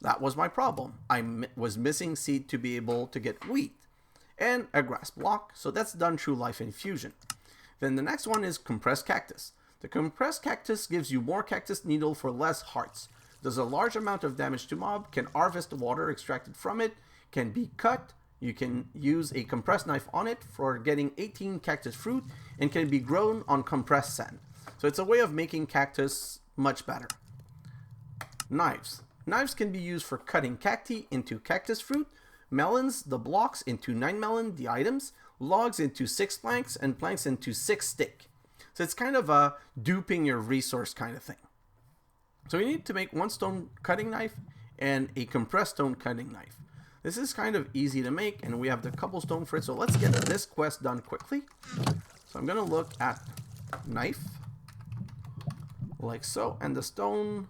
That was my problem. I was missing seed to be able to get wheat. And a grass block, so that's done through life infusion. Then the next one is compressed cactus. The compressed cactus gives you more cactus needle for less hearts. Does a large amount of damage to mob, can harvest the water extracted from it, can be cut. You can use a compressed knife on it for getting 18 cactus fruit and can be grown on compressed sand. So it's a way of making cactus much better. Knives. Knives can be used for cutting cacti into cactus fruit, melons, the blocks, into 9 melon, the items, logs into 6 planks, and planks into 6 stick. So it's kind of a duping your resource kind of thing. So you need to make 1 stone cutting knife and a compressed stone cutting knife. This is kind of easy to make, and we have the cobblestone for it. So let's get this quest done quickly. So I'm going to look at knife, like so. And the stone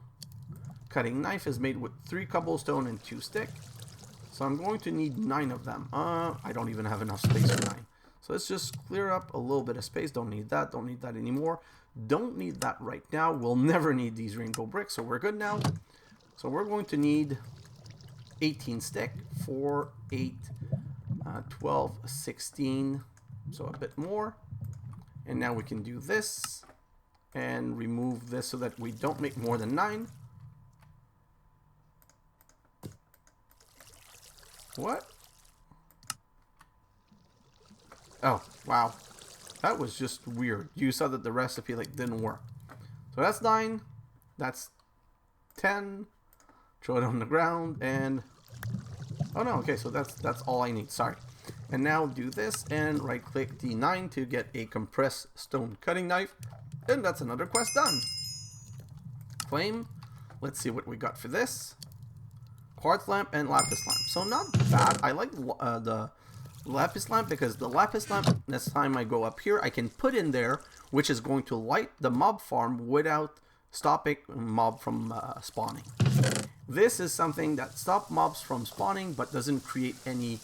cutting knife is made with 3 cobblestone and 2 stick. So I'm going to need 9 of them. I don't even have enough space for 9. So let's just clear up a little bit of space. Don't need that. Don't need that anymore. Don't need that right now. We'll never need these rainbow bricks, so we're good now. So we're going to need 18 stick, 4, 8, 12, 16, so a bit more. And now we can do this and remove this so that we don't make more than 9. What? Oh, wow. That was just weird. You saw that the recipe like didn't work. So that's 9. That's 10. Throw it on the ground, and Oh no, okay, so that's all I need, sorry. And now do this and right click D9 to get a compressed stone cutting knife. And that's another quest done. Flame. Let's see what we got for this. Quartz lamp and lapis lamp. So not bad. I like the lapis lamp because the lapis lamp, next time I go up here, I can put in there, which is going to light the mob farm without stopping mob from spawning. This is something that stops mobs from spawning but doesn't create any...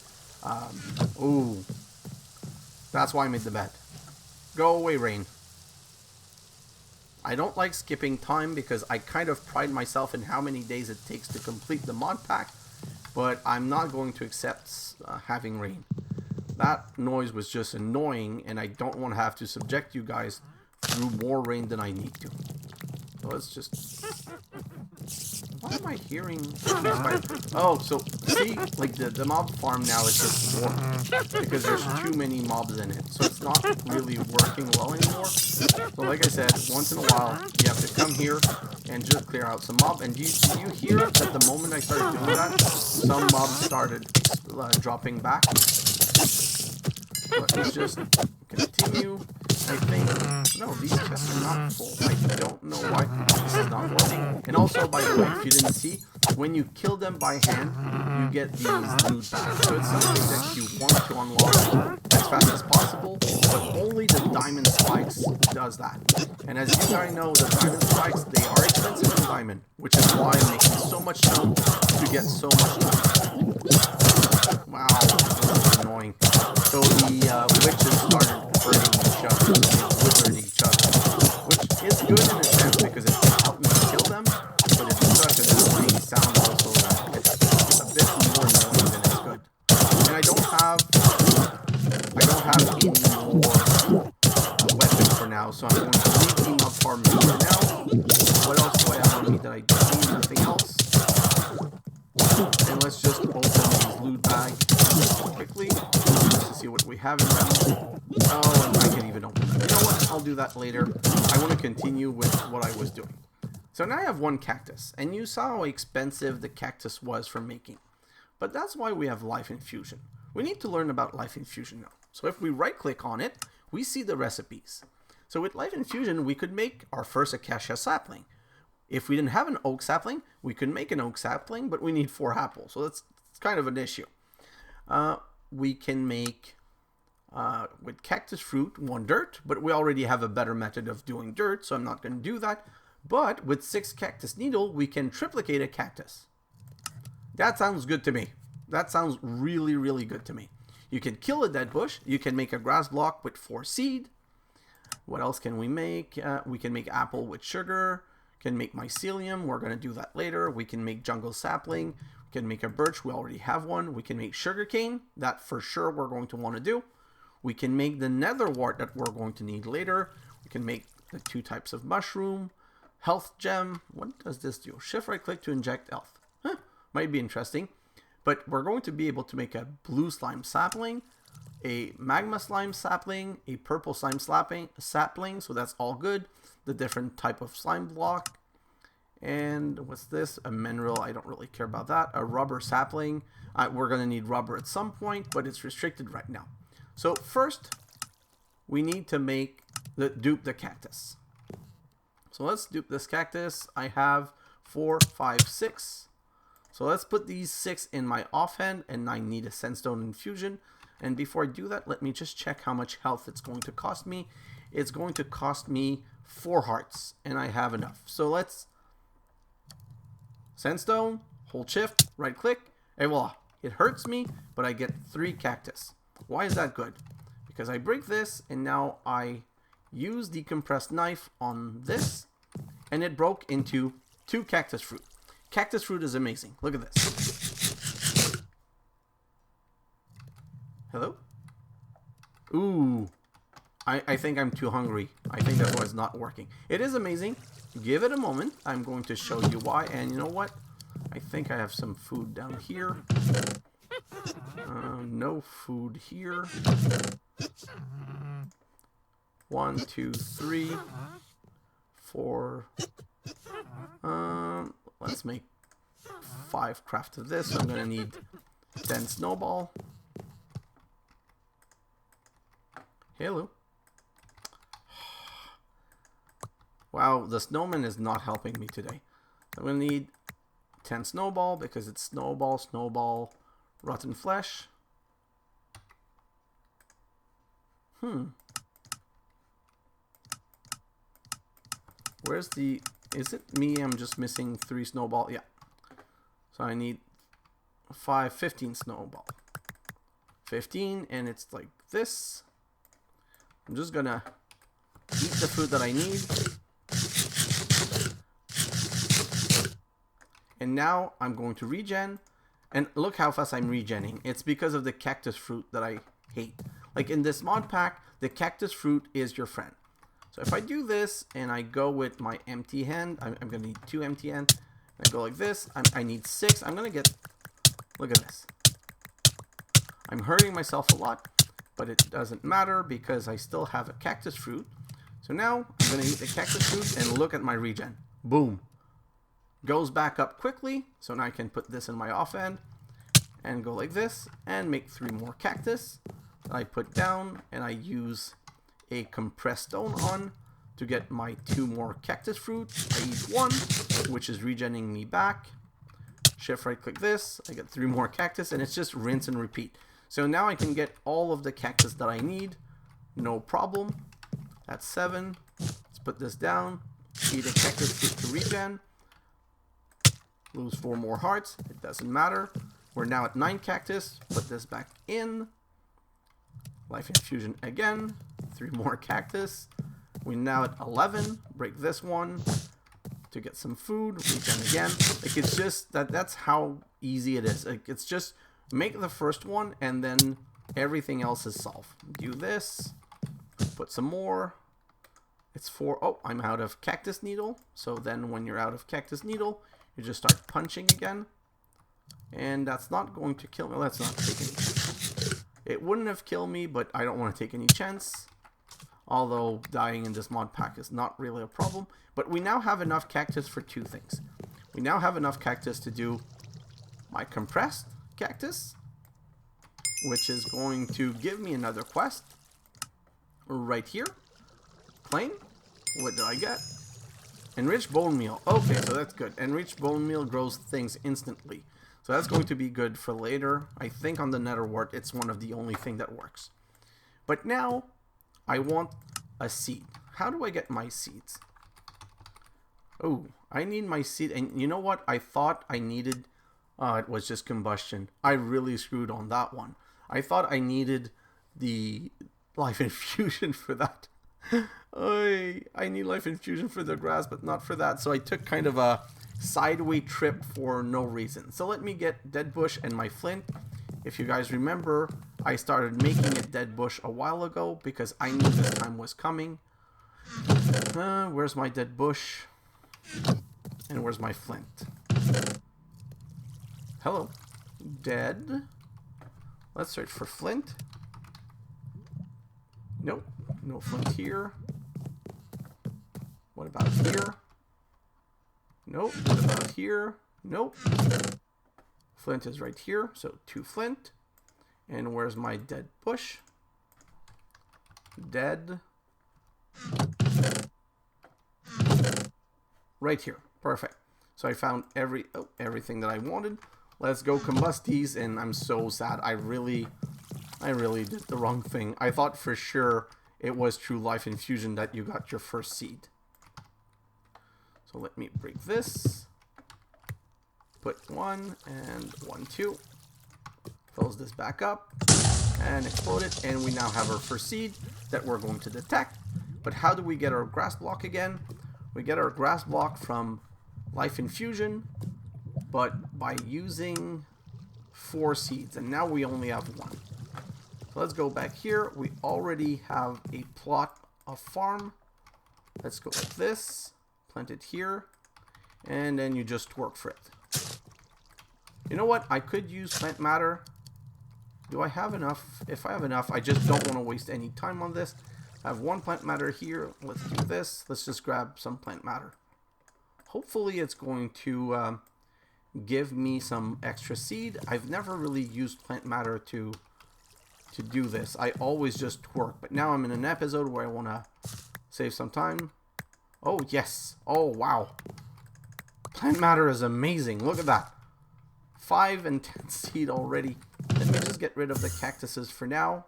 ooh. That's why I made the bed. Go away, rain. I don't like skipping time because I kind of pride myself in how many days it takes to complete the mod pack, but I'm not going to accept having rain. That noise was just annoying, and I don't want to have to subject you guys through more rain than I need to. So let's just... Why am I hearing... Oh, so see, like the mob farm now is just warped because there's too many mobs in it. So it's not really working well anymore. So like I said, once in a while, you have to come here and just clear out some mob. And do you hear it that the moment I started doing that, some mobs started dropping back? But let's just continue. I think, no, these chests are not full. I don't know why this is not working. And also, by the way, if you didn't see, when you kill them by hand, you get these loot bags. So it's something that you want to unlock as fast as possible, but only the diamond spikes does that. And as you guys know, the diamond spikes, they are expensive in diamond, which is why I'm making so much stone to get so much diamond. Wow, this is annoying. So the witches started hurting each other, withering each other, which is good in a sense because it can help me kill them, but it's such an annoying sound also that it's a bit more annoying than it's good. And I don't have any more weapons for now, so I'm going to leave the mob farm for now. What else do I have on me that I don't need? Nothing else. And let's just open these loot bags quickly just to see what we have in them. Oh, and I can even open them. You know what? I'll do that later. I want to continue with what I was doing. So now I have one cactus, and you saw how expensive the cactus was for making. But that's why we have life infusion. We need to learn about life infusion now. So if we right click on it, we see the recipes. So with life infusion, we could make our first acacia sapling. If we didn't have an oak sapling, we could make an oak sapling, but we need 4 apples. So that's kind of an issue. We can make, with cactus fruit, 1 dirt, but we already have a better method of doing dirt, so I'm not going to do that. But with 6 cactus needle, we can triplicate a cactus. That sounds good to me. That sounds really, really good to me. You can kill a dead bush. You can make a grass block with 4 seed. What else can we make? We can make apple with sugar. Can make mycelium. We're going to do that later. We can make jungle sapling. We can make a birch. We already have one. We can make sugarcane. That for sure we're going to want to do. We can make the nether wart that we're going to need later. We can make the 2 types of mushroom. Health gem. What does this do? Shift right click to inject health. Huh, might be interesting. But we're going to be able to make a blue slime sapling, a magma slime sapling, a purple slime sapling. So that's all good. The different type of slime block. And what's this? A mineral. I don't really care about that. A rubber sapling. We're going to need rubber at some point, but it's restricted right now. So first, we need to make dupe the cactus. So let's dupe this cactus. I have 4, 5, 6. So let's put these 6 in my offhand, and I need a sandstone infusion. And before I do that, let me just check how much health it's going to cost me. It's going to cost me 4 hearts, and I have enough. So let's sandstone, hold shift, right click, and voila. It hurts me, but I get 3 cactus. Why is that good? Because I break this, and now I use the compressed knife on this, and it broke into 2 cactus fruit. Cactus fruit is amazing. Look at this. Hello? Ooh. I think I'm too hungry. I think that's why it's not working. It is amazing. Give it a moment. I'm going to show you why. And you know what? I think I have some food down here. No food here. 1, 2, 3, 4. Let's make 5 craft of this. So I'm going to need 10 snowball. Hello. Wow, the snowman is not helping me today. I'm going to need 10 snowball because it's snowball, snowball, rotten flesh. Where's the... Is it me? I'm just missing 3 snowball. Yeah. So I need 15 snowball. 15, and it's like this. I'm just gonna eat the food that I need. And now I'm going to regen. And look how fast I'm regenning. It's because of the cactus fruit that I hate. Like in this mod pack, the cactus fruit is your friend. So if I do this and I go with my empty hand, I'm going to need 2 empty hands. I go like this. I need 6. I'm going to get... Look at this. I'm hurting myself a lot, but it doesn't matter because I still have a cactus fruit. So now I'm going to eat the cactus fruit and look at my regen. Boom. Goes back up quickly. So now I can put this in my offhand and go like this and make 3 more cactus. I put down and I use a compressed stone on to get my 2 more cactus fruit. I eat 1, which is regenning me back. Shift right click this. I get 3 more cactus, and it's just rinse and repeat. So now I can get all of the cactus that I need. No problem. That's 7. Let's put this down. Eat a cactus fruit to regen. Lose 4 more hearts. It doesn't matter. We're now at 9 cactus. Put this back in. Life infusion again. 3 more cactus. We're now at 11. Break this one to get some food. Regen again. Like it's just that's how easy it is. Like it's just make the first one and then everything else is solved. Do this. Put some more. It's 4. Oh, I'm out of cactus needle. So then when you're out of cactus needle, you just start punching again. And that's not going to kill me. Let's not take any chance. It wouldn't have killed me, but I don't want to take any chance. Although dying in this mod pack is not really a problem. But we now have enough cactus for 2 things. We now have enough cactus to do my compressed cactus, which is going to give me another quest right here. Plain. What did I get? Enriched bone meal. Okay, so that's good. Enriched bone meal grows things instantly. So that's going to be good for later. I think on the netherwart, it's one of the only thing that works. But now, I want a seed. How do I get my seeds? Oh, I need my seed. And you know what? I thought I needed... it was just combustion. I really screwed on that one. I thought I needed the life infusion for that. I need life infusion for the grass, but not for that. So I took kind of a sideway trip for no reason. So let me get dead bush and my flint. If you guys remember, I started making a dead bush a while ago because I knew this time was coming. Where's my dead bush? And where's my flint? Hello. Dead. Let's search for flint. Nope. No flint here. What about here? Nope. What about here? Nope. Flint is right here, so 2 flint. And where's my dead bush? Dead. Right here. Perfect. So I found everything that I wanted. Let's go combust these, and I'm so sad. I really did the wrong thing. I thought for sure it was true life infusion that you got your first seed. So let me break this. Put 1 and 1, 2. Close this back up and explode it, and we now have our first seed that we're going to detect. But how do we get our grass block again? We get our grass block from life infusion, but by using 4 seeds, and now we only have 1. So let's go back here. We already have a plot of farm. Let's go like this, plant it here, and then you just work for it. You know what? I could use plant matter. Do I have enough? If I have enough, I just don't want to waste any time on this. I have 1 plant matter here. Let's do this. Let's just grab some plant matter. Hopefully it's going to give me some extra seed. I've never really used plant matter to do this. I always just twerk, but now I'm in an episode where I want to save some time. Oh yes, oh wow, plant matter is amazing. Look at that, 5 and 10 seed already. Let me just get rid of the cactuses for now.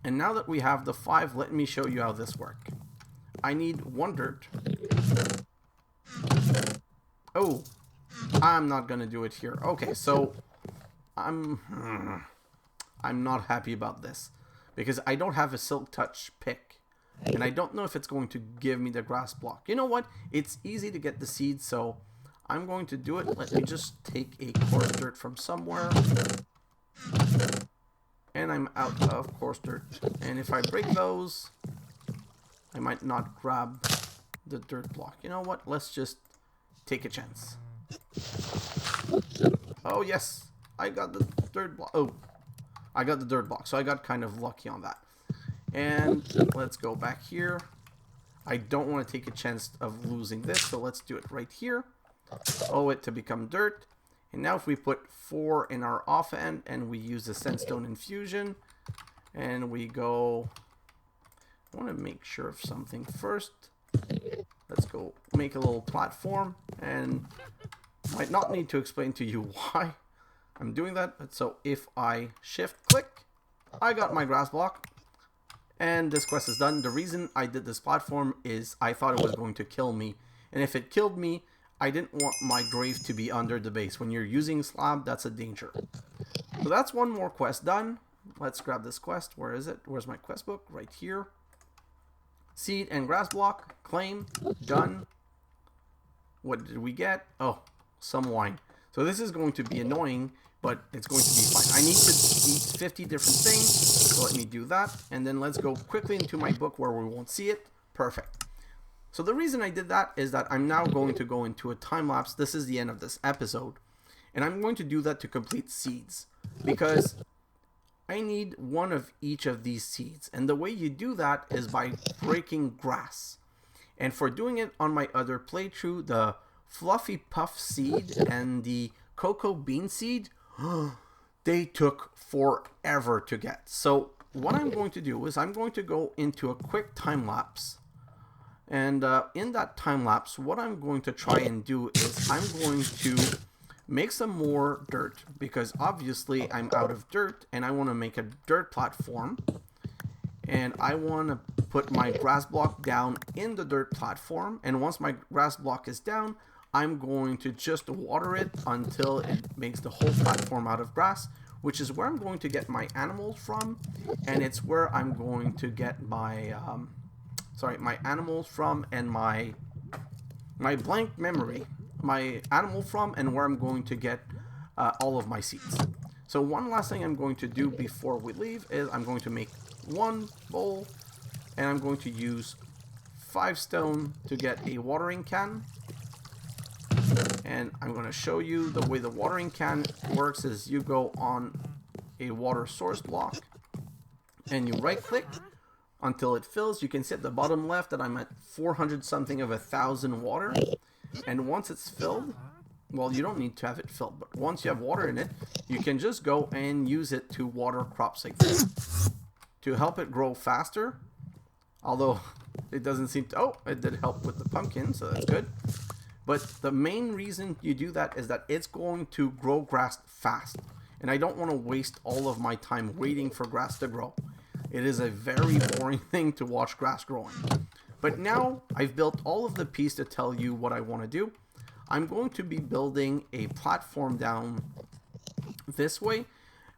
And now that we have the 5, let me show you how this works. I need 1 dirt. Oh, I'm not gonna do it here. Okay, so I'm not happy about this because I don't have a silk touch pick, and I don't know if it's going to give me the grass block. You know what? It's easy to get the seeds, so I'm going to do it. Let me just take a coarse dirt from somewhere. And I'm out of coarse dirt. And if I break those, I might not grab the dirt block. You know what? Let's just take a chance. Oh yes, I got the dirt block. Oh, I got the dirt block, so I got kind of lucky on that. And let's go back here. I don't want to take a chance of losing this, so let's do it right here. Oh, it to become dirt. And now if we put 4 in our off end and we use the sandstone infusion and we go, I want to make sure of something first. Let's go make a little platform, and might not need to explain to you why I'm doing that. But so if I shift click, I got my grass block and this quest is done. The reason I did this platform is I thought it was going to kill me, and if it killed me, I didn't want my grave to be under the base. When you're using slab, that's a danger. So that's one more quest done. Let's grab this quest. Where is it? Where's my quest book? Right here. Seed and grass block. Claim. Done. What did we get? Oh, some wine. So this is going to be annoying, but it's going to be fine. I need to eat 50 different things. So let me do that. And then let's go quickly into my book where we won't see it. Perfect. So the reason I did that is that I'm now going to go into a time lapse. This is the end of this episode. And I'm going to do that to complete seeds, because I need 1 of each of these seeds. And the way you do that is by breaking grass. And for doing it on my other playthrough, the fluffy puff seed and the cocoa bean seed, they took forever to get. So what I'm going to do is I'm going to go into a quick time lapse. And in that time lapse, what I'm going to try and do is I'm going to make some more dirt, because obviously I'm out of dirt and I want to make a dirt platform. And I want to put my grass block down in the dirt platform. And once my grass block is down, I'm going to just water it until it makes the whole platform out of grass, which is where I'm going to get my animals from. And it's where I'm going to get my... my animals from, and my blank memory, my animal from, and where I'm going to get all of my seeds. So one last thing I'm going to do before we leave is I'm going to make 1 bowl, and I'm going to use 5 stone to get a watering can. And I'm going to show you the way the watering can works is you go on a water source block and you right click until it fills. You can see at the bottom left that I'm at 400 something of 1,000 water. And once it's filled, well, you don't need to have it filled, but once you have water in it, you can just go and use it to water crops like this to help it grow faster. Although it doesn't seem to, oh, it did help with the pumpkin, so that's good. But the main reason you do that is that it's going to grow grass fast. And I don't want to waste all of my time waiting for grass to grow. It is a very boring thing to watch grass growing. But now I've built all of the pieces to tell you what I want to do. I'm going to be building a platform down this way.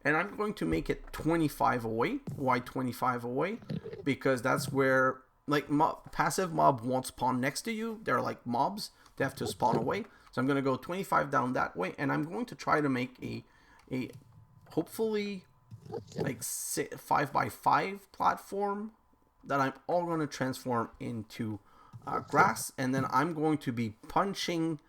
And I'm going to make it 25 away. Why 25 away? Because that's where, like, passive mob won't spawn next to you. They're like mobs. They have to spawn away. So I'm going to go 25 down that way. And I'm going to try to make a hopefully like 5x5 platform that I'm all going to transform into grass. And then I'm going to be punching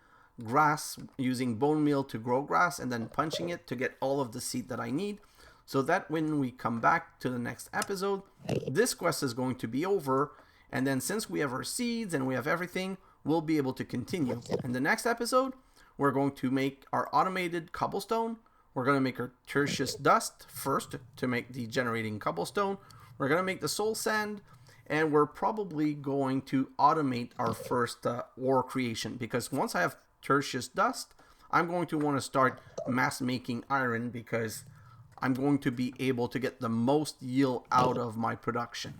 grass using bone meal to grow grass, and then punching it to get all of the seed that I need, so that when we come back to the next episode, this quest is going to be over. And then since we have our seeds and we have everything, we'll be able to continue. In the next episode, we're going to make our automated cobblestone. We're going to make our tertiary dust first to make the generating cobblestone. We're going to make the soul sand, and we're probably going to automate our first ore creation, because once I have tertiary dust, I'm going to want to start mass making iron, because I'm going to be able to get the most yield out of my production.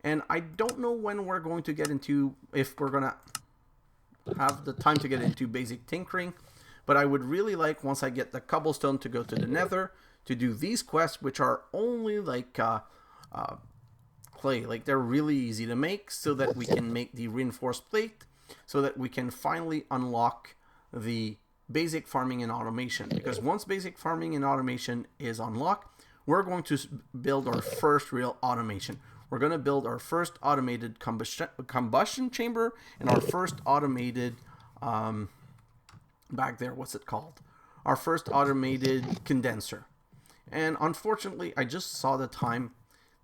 And I don't know when we're going to get into, if we're going to have the time to get into basic tinkering, but I would really like, once I get the cobblestone, to go to the nether to do these quests, which are only like clay. Like, they're really easy to make, so that we can make the reinforced plate, so that we can finally unlock the basic farming and automation. Because once basic farming and automation is unlocked, we're going to build our first real automation. We're going to build our first automated combustion chamber, and our first automated back there, what's it called, our first automated condenser. And unfortunately, I just saw the time.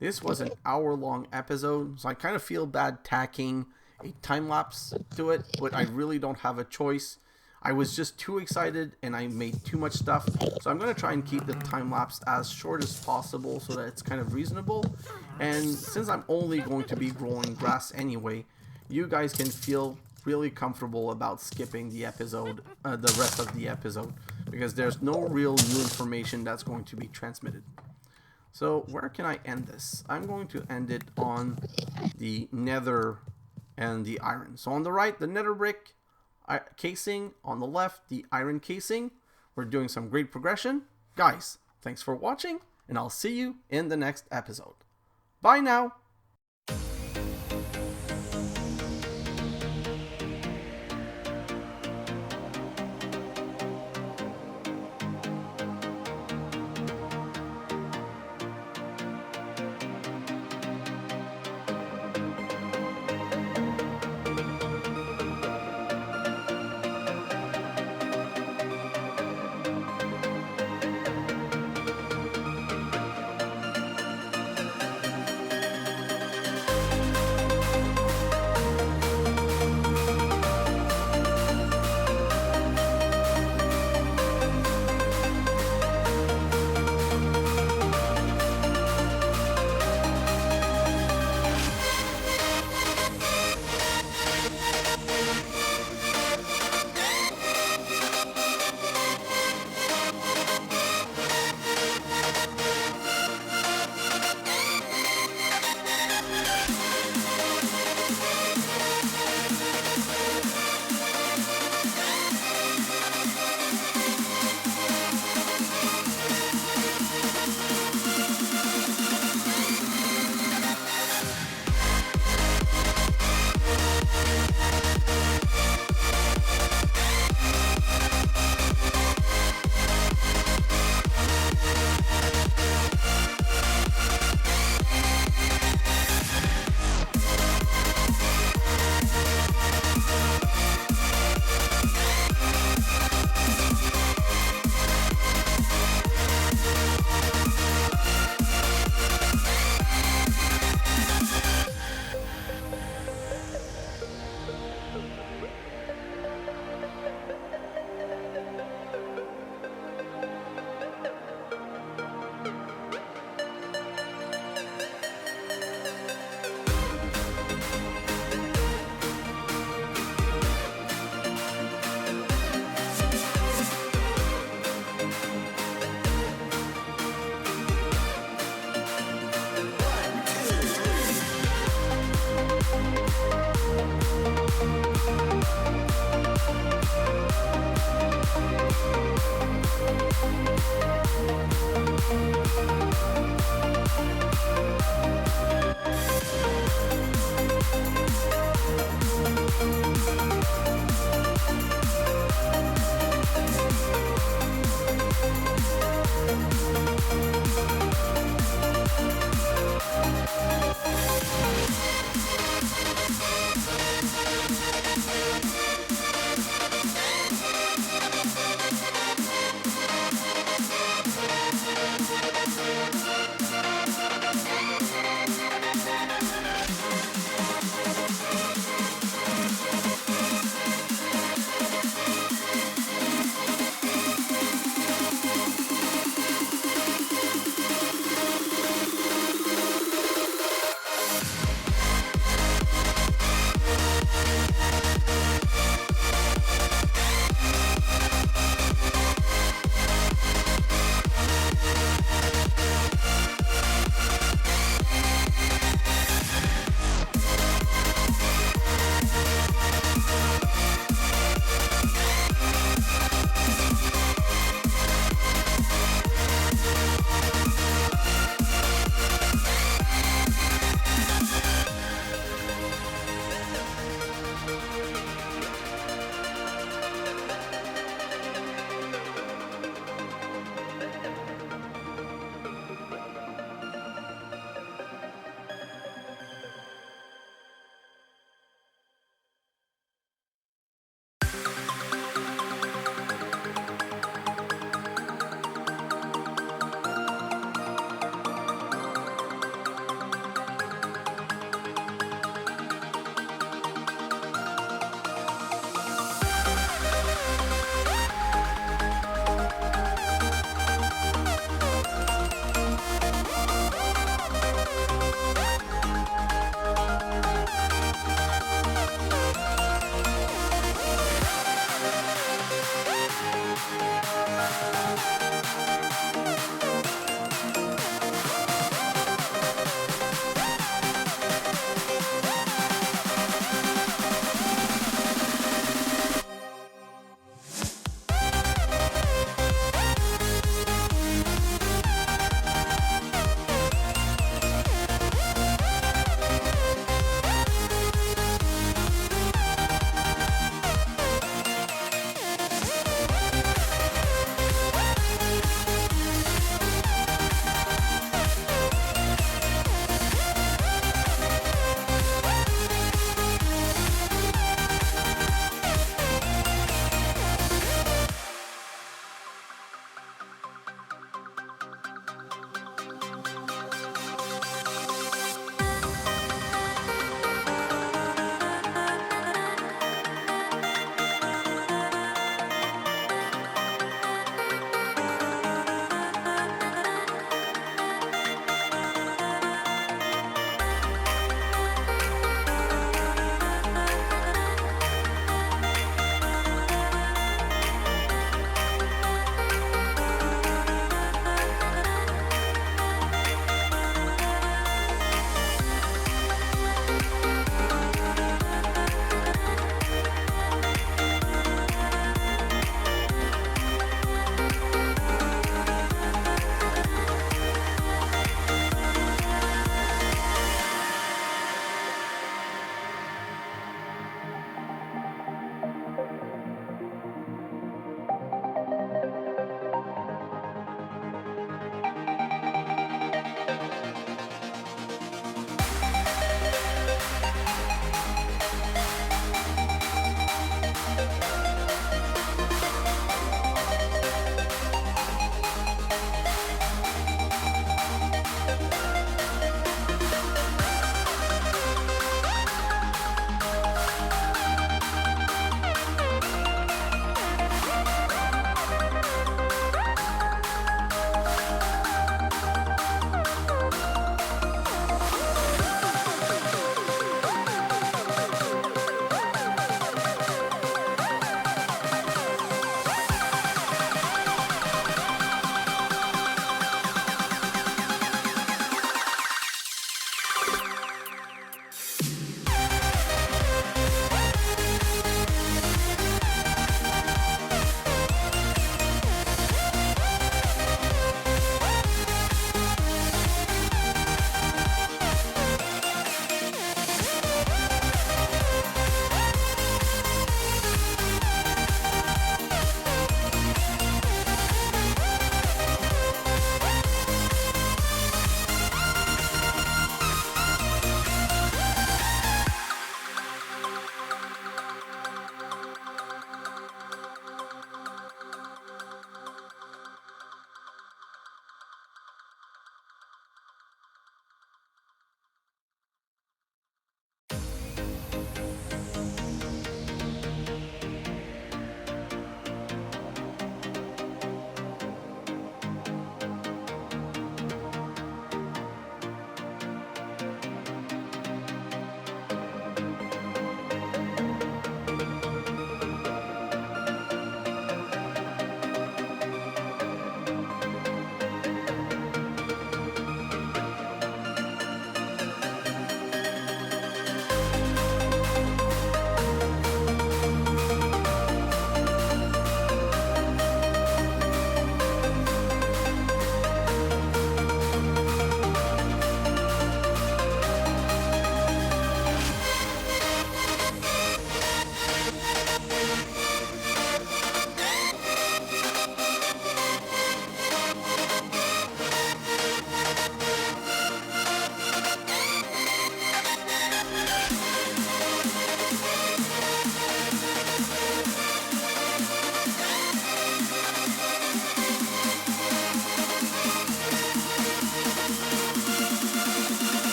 This was an hour-long episode, so I kind of feel bad tacking a time lapse to it, but I really don't have a choice. I was just too excited and I made too much stuff, so I'm going to try and keep the time lapse as short as possible so that it's kind of reasonable. And since I'm only going to be growing grass anyway, you guys can feel really comfortable about skipping the episode, the rest of the episode, because there's no real new information that's going to be transmitted. So where can I end this? I'm going to end it on the nether and the iron. So on the right, the nether brick casing, on the left, the iron casing. We're doing some great progression. Guys, thanks for watching, and I'll see you in the next episode. Bye now!